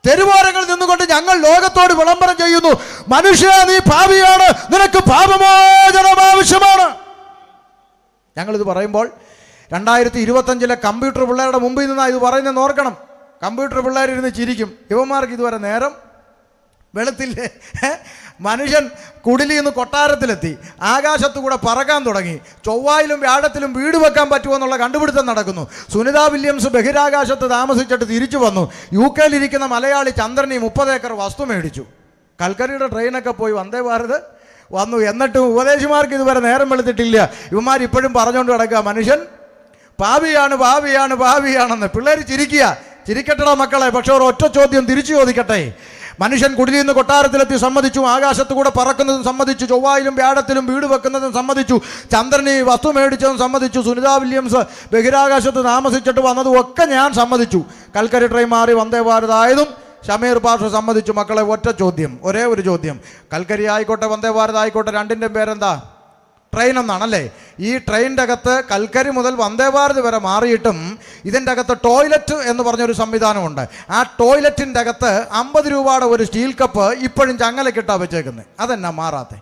തെരുവോരങ്ങളിൽ നിന്നുകൊണ്ട് ഞങ്ങൾ ലോകത്തോട് വിളംബരം ചെയ്യുന്നു, മനുഷ്യ നീ പാപിയാണ്, നിനക്ക് പാപമോചനം ആവശ്യമാണ്. ഞങ്ങളിത് പറയുമ്പോൾ 2025 കമ്പ്യൂട്ടർ പിള്ളേരുടെ മുമ്പിൽ നിന്നാണ് ഇത് പറയുന്നതെന്ന് ഓർക്കണം. കമ്പ്യൂട്ടർ പിള്ളേരിരുന്ന് ചിരിക്കും, ഇവന്മാർക്ക് ഇതുവരെ നേരം വെളുത്തില്ലേ. മനുഷ്യൻ കുടിലിൽ നിന്ന് കൊട്ടാരത്തിലെത്തി, ആകാശത്തു കൂടെ പറക്കാൻ തുടങ്ങി, ചൊവ്വായിലും വ്യാഴത്തിലും വീട് വെക്കാൻ പറ്റുമോ എന്നുള്ള കണ്ടുപിടുത്തം നടക്കുന്നു. സുനിത വില്യംസ് ബഹിരാകാശത്ത് താമസിച്ചിട്ട് തിരിച്ചു വന്നു. UK-ലിരിക്കുന്ന മലയാളി ചന്ദ്രനി 30 ഏക്കർ വസ്തു മേടിച്ചു. കൽക്കരിയുടെ ട്രെയിനൊക്കെ പോയി വന്ദേ ഭാരത് വന്നു. എന്നിട്ടും ഉപദേശിമാർക്ക് ഇതുവരെ നേരം വെളുത്തിട്ടില്ല. ഇവന്മാർ ഇപ്പോഴും പറഞ്ഞുകൊണ്ട് കിടക്കുക, മനുഷ്യൻ പാപിയാണ് പാപിയാണ് പാപിയാണെന്ന്. പിള്ളേർ ചിരിക്കട്ടടാ മക്കളെ. പക്ഷെ ഒരു ഒറ്റ ചോദ്യം തിരിച്ചു ചോദിക്കട്ടെ. മനുഷ്യൻ കുടിലിൽ നിന്ന് കൊട്ടാരത്തിലെത്തി സമ്മതിച്ചു, ആകാശത്ത് കൂടെ പറക്കുന്നതും സമ്മതിച്ചു, ചൊവ്വായിലും വ്യാഴത്തിലും വീട് വെക്കുന്നതും സമ്മതിച്ചു, ചന്ദ്രന് വസ്തു മേടിച്ചതും സമ്മതിച്ചു, സുനിത വില്യംസ് ബഹിരാകാശത്ത് താമസിച്ചിട്ട് വന്നതും ഒക്കെ ഞാൻ സമ്മതിച്ചു, കൽക്കരി ട്രെയിൻ മാറി വന്ദേ ഭാരത് ആയതും ഷമീർ പാഷ സമ്മതിച്ചു. മക്കളെ ഒറ്റ ചോദ്യം, ഒരേ ഒരു ചോദ്യം. കൽക്കരി ആയിക്കോട്ടെ വന്ദേ ഭാരത് ആയിക്കോട്ടെ, രണ്ടിൻ്റെയും പേരെന്താ? ട്രെയിൻ എന്നാണല്ലേ. ഈ ട്രെയിനിൻ്റെ അകത്ത് കൽക്കരി മുതൽ വന്ദേ ഭാരത് വരെ മാറിയിട്ടും ഇതിൻ്റെ അകത്ത് ടോയ്ലറ്റ് എന്ന് പറഞ്ഞൊരു സംവിധാനമുണ്ട്. ആ ടോയ്ലറ്റിൻ്റെ അകത്ത് 50 രൂപയുടെ ഒരു സ്റ്റീൽ കപ്പ് ഇപ്പോഴും ചങ്ങലക്കിട്ടാണ് വെച്ചേക്കുന്നത്. അതെന്നാ മാറാത്തെ?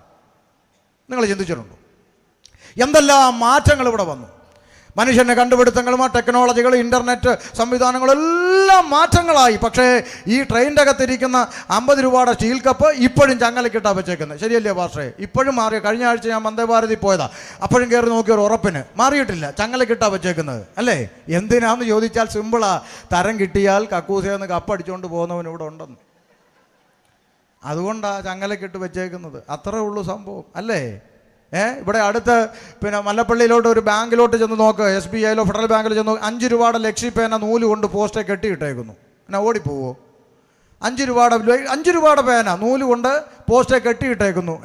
നിങ്ങൾ ചിന്തിച്ചിട്ടുണ്ടോ? എന്തെല്ലാം മാറ്റങ്ങൾ ഇവിടെ വന്നു. മനുഷ്യൻ്റെ കണ്ടുപിടുത്തങ്ങളും ടെക്നോളജികൾ, ഇൻ്റർനെറ്റ് സംവിധാനങ്ങളെല്ലാം മാറ്റങ്ങളായി. പക്ഷേ ഈ ട്രെയിനിൻ്റെ അകത്തിരിക്കുന്ന 50 രൂപയുടെ സ്റ്റീൽ കപ്പ് ഇപ്പോഴും ചങ്ങലക്കിട്ടാണ് വെച്ചേക്കുന്നത്. ശരിയല്ലേ പാസ്റ്റേ? ഇപ്പോഴും മാറിയ. കഴിഞ്ഞ ആഴ്ച ഞാൻ വന്ദേ ഭാരതിൽ പോയതാ, അപ്പോഴും കയറി നോക്കിയ ഒരു ഉറപ്പിന് മാറിയിട്ടില്ല, ചങ്ങലക്കിട്ടാണ് വെച്ചേക്കുന്നത്. അല്ലേ? എന്തിനാന്ന് ചോദിച്ചാൽ സിമ്പിളാ, തരം കിട്ടിയാൽ കക്കൂസയെന്ന് കപ്പടിച്ചുകൊണ്ട് പോകുന്നവൻ ഇവിടെ ഉണ്ടെന്ന്. അതുകൊണ്ടാണ് ചങ്ങലക്കിട്ട് വെച്ചേക്കുന്നത്. അത്രേ ഉള്ളൂ സംഭവം, അല്ലേ? ഇവിടെ അടുത്ത് പിന്നെ മല്ലപ്പള്ളിയിലോട്ട് ഒരു ബാങ്കിലോട്ട് ചെന്ന് നോക്ക്, SBIയിലോ ഫെഡറൽ ബാങ്കിൽ ചെന്ന് നോക്ക്, 5 രൂപയുടെ ലക്ഷ്മി പേന നൂല് കൊണ്ട് പോസ്റ്റേ കെട്ടിയിട്ടേക്കുന്നു. പിന്നെ ഓടിപ്പോവോ? 5 രൂപയുടെ പേന നൂല് കൊണ്ട് പോസ്റ്റേ കെട്ടിയിട്ടേക്കുന്നു.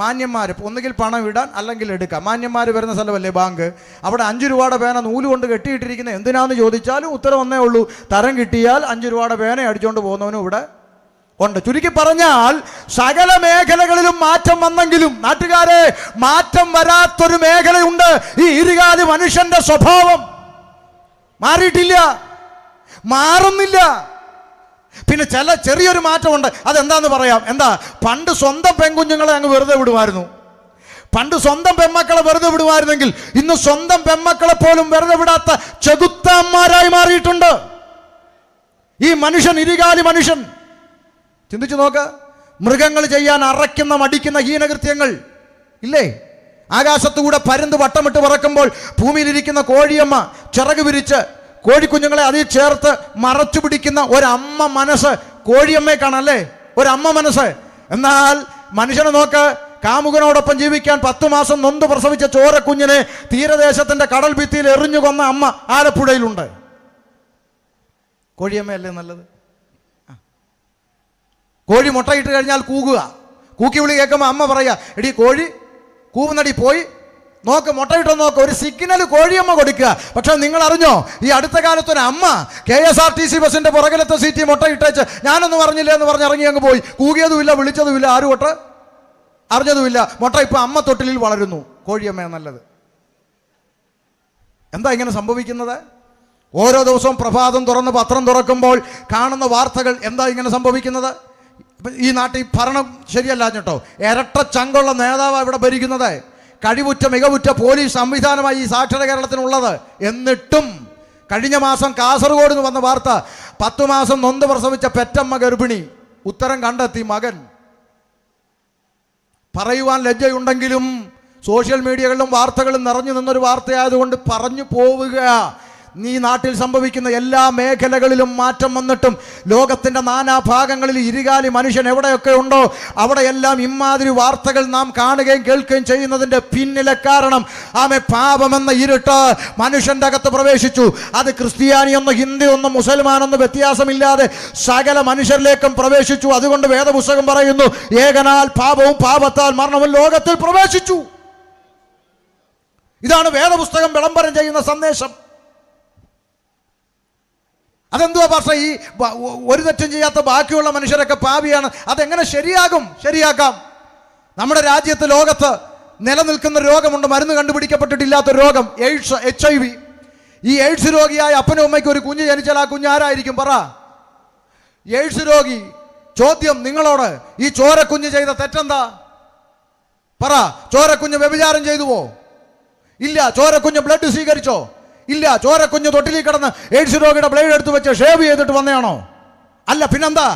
മാന്യന്മാർ ഒന്നുകിൽ പണം ഇടാൻ അല്ലെങ്കിൽ എടുക്കാം. മാന്യന്മാർ വരുന്ന സ്ഥലമല്ലേ ബാങ്ക്. അവിടെ 5 രൂപയുടെ പേന നൂല് കൊണ്ട് കെട്ടിയിട്ടിരിക്കുന്നത് എന്തിനാന്ന് ചോദിച്ചാലും ഉത്തരം ഒന്നേ ഉള്ളൂ, തരം കിട്ടിയാൽ 5 രൂപയുടെ പേന അടിച്ചുകൊണ്ട് പോകുന്നവനും ഇവിടെ ഉണ്ട്. ചുരുക്കി പറഞ്ഞാൽ സകല മേഖലകളിലും മാറ്റം വന്നെങ്കിലും നാട്ടുകാരെ, മാറ്റം വരാത്തൊരു മേഖലയുണ്ട്. ഈ ഇരുകാലി മനുഷ്യന്റെ സ്വഭാവം മാറിയിട്ടില്ല, മാറുന്നില്ല. പിന്നെ ചെറിയൊരു മാറ്റമുണ്ട്. അതെന്താന്ന് പറയാം. എന്താ? പണ്ട് സ്വന്തം പെൺകുഞ്ഞുങ്ങളെ അങ്ങ് വെറുതെ വിടുമായിരുന്നു. പണ്ട് സ്വന്തം പെൺമക്കളെ വെറുതെ വിടുമായിരുന്നെങ്കിൽ ഇന്ന് സ്വന്തം പെൺമക്കളെ പോലും വെറുതെ വിടാത്ത ചെകുത്താന്മാരായി മാറിയിട്ടുണ്ട് ഈ മനുഷ്യൻ, ഇരുകാലി മനുഷ്യൻ. ചിന്തിച്ചു നോക്ക്. മൃഗങ്ങൾ ചെയ്യാൻ അറയ്ക്കുന്ന മടിക്കുന്ന ഹീനകൃത്യങ്ങൾ ഇല്ലേ? ആകാശത്തുകൂടെ പരുന്ത് വട്ടമിട്ട് പറക്കുമ്പോൾ ഭൂമിയിലിരിക്കുന്ന കോഴിയമ്മ ചിറക് വിരിച്ച് കോഴിക്കുഞ്ഞുങ്ങളെ അതിൽ ചേർത്ത് മറച്ചു പിടിക്കുന്ന ഒരമ്മ മനസ്സ് കോഴിയമ്മയെ കാണാല്ലേ? ഒരമ്മ മനസ്സ്. എന്നാൽ മനുഷ്യനെ നോക്ക്. കാമുകനോടൊപ്പം ജീവിക്കാൻ 10 മാസം നൊന്ത് പ്രസവിച്ച ചോരക്കുഞ്ഞിനെ തീരദേശത്തിന്റെ കടൽ ഭിത്തിയിൽ എറിഞ്ഞു കൊന്ന അമ്മ ആലപ്പുഴയിലുണ്ട്. കോഴിയമ്മയല്ലേ നല്ലത്? കോഴി മുട്ടയിട്ട് കഴിഞ്ഞാൽ കൂകുക. കൂക്കി വിളി കേൾക്കുമ്പോൾ അമ്മ പറയുക, എടി കോഴി കൂവുന്നടി, പോയി നോക്ക്, മുട്ടയിട്ടോ നോക്ക്. ഒരു സിഗ്നൽ കോഴിയമ്മ കൊടുക്കുക. പക്ഷെ നിങ്ങൾ അറിഞ്ഞോ, ഈ അടുത്ത കാലത്തൊരു അമ്മ KSRTC ബസ്സിന്റെ പുറകിലത്തെ സീറ്റിൽ മുട്ടയിട്ടേച്ച് ഞാനൊന്നും പറഞ്ഞില്ല എന്ന് പറഞ്ഞ് ഇറങ്ങി അങ്ങ് പോയി. കൂകിയതുമില്ല, വിളിച്ചതുമില്ല, ആരും ഒട്ട് അറിഞ്ഞതുമില്ല. മുട്ട ഇപ്പം അമ്മ തൊട്ടിലിൽ വളരുന്നു. കോഴിയമ്മ നല്ലത്. എന്താ ഇങ്ങനെ സംഭവിക്കുന്നത്? ഓരോ ദിവസവും പ്രഭാതം തുറന്ന് പത്രം തുറക്കുമ്പോൾ കാണുന്ന വാർത്തകൾ എന്താ ഇങ്ങനെ സംഭവിക്കുന്നത്? ഈ നാട്ടിൽ ഭരണം ശരിയല്ല കേട്ടോ. ഇരട്ട ചങ്കുള്ള നേതാവാണ് ഇവിടെ ഭരിക്കുന്നത്. കഴിവുറ്റ മികവുറ്റ പോലീസ് സംവിധാനമായി ഈ സാക്ഷര കേരളത്തിനുള്ളത്. എന്നിട്ടും കഴിഞ്ഞ മാസം കാസർഗോഡ് നിന്ന് വന്ന വാർത്ത, 10 മാസം നൊന്ത് പ്രസവിച്ച പെറ്റമ്മ ഗർഭിണി. ഉത്തരം കണ്ടെത്തി മകൻ. പറയുവാൻ ലജ്ജയുണ്ടെങ്കിലും സോഷ്യൽ മീഡിയകളിലും വാർത്തകളും നിറഞ്ഞു നിന്നൊരു വാർത്തയായതുകൊണ്ട് പറഞ്ഞു പോവുക. ഈ നാട്ടിൽ സംഭവിക്കുന്ന എല്ലാ മേഖലകളിലും മാറ്റം വന്നിട്ടും ലോകത്തിൻ്റെ നാനാഭാഗങ്ങളിൽ ഇരുകാലി മനുഷ്യൻ എവിടെയൊക്കെ ഉണ്ടോ അവിടെയെല്ലാം ഇമാതിരി വാർത്തകൾ നാം കാണുകയും കേൾക്കുകയും ചെയ്യുന്നതിൻ്റെ പിന്നിലെ കാരണം പാപമെന്ന ഇരുട്ട് മനുഷ്യൻ്റെ അകത്ത് പ്രവേശിച്ചു. അത് ക്രിസ്ത്യാനിയെന്നോ ഹിന്ദുവെന്നോ മുസൽമാനെന്നോ വ്യത്യാസമില്ലാതെ സകല മനുഷ്യരിലേക്കും പ്രവേശിച്ചു. അതുകൊണ്ട് വേദപുസ്തകം പറയുന്നു, ഏകനാൽ പാപവും പാപത്താൽ മരണവും ലോകത്തിൽ പ്രവേശിച്ചു. ഇതാണ് വേദപുസ്തകം വിളംബരം ചെയ്യുന്ന സന്ദേശം. അതെന്തുവാ പക്ഷേ ഈ ഒരു തെറ്റും ചെയ്യാത്ത ബാക്കിയുള്ള മനുഷ്യരൊക്കെ പാപിയാണ്? അതെങ്ങനെ ശരിയാക്കാം? നമ്മുടെ രാജ്യത്ത്, ലോകത്ത് നിലനിൽക്കുന്ന രോഗമുണ്ട്, മരുന്ന് കണ്ടുപിടിക്കപ്പെട്ടിട്ടില്ലാത്ത രോഗം, എയ്ഡ്സ്, HIV. ഈ എയ്ഡ്സ് രോഗിയായ അപ്പനും അമ്മയ്ക്കും ഒരു കുഞ്ഞ് ജനിച്ചാൽ ആ കുഞ്ഞ് ആരായിരിക്കും? പറ. എയ്ഡ്സ് രോഗി. ചോദ്യം നിങ്ങളോട്, ഈ ചോരക്കുഞ്ഞ് ചെയ്ത തെറ്റെന്താ? പറ. ചോരക്കുഞ്ഞ് വ്യഭിചാരം ചെയ്തുവോ? ഇല്ല. ചോരക്കുഞ്ഞ് ബ്ലഡ് സ്വീകരിച്ചോ? ഇല്ല. ചോരക്കുഞ്ഞ് തൊട്ടിലിൽ കിടന്ന് എയ്ഡ്സ് രോഗിയുടെ ബ്ലേഡ് എടുത്ത് വെച്ച് ഷേവ് ചെയ്തിട്ട് വന്നതാണോ? അല്ല. പിന്നെന്താ?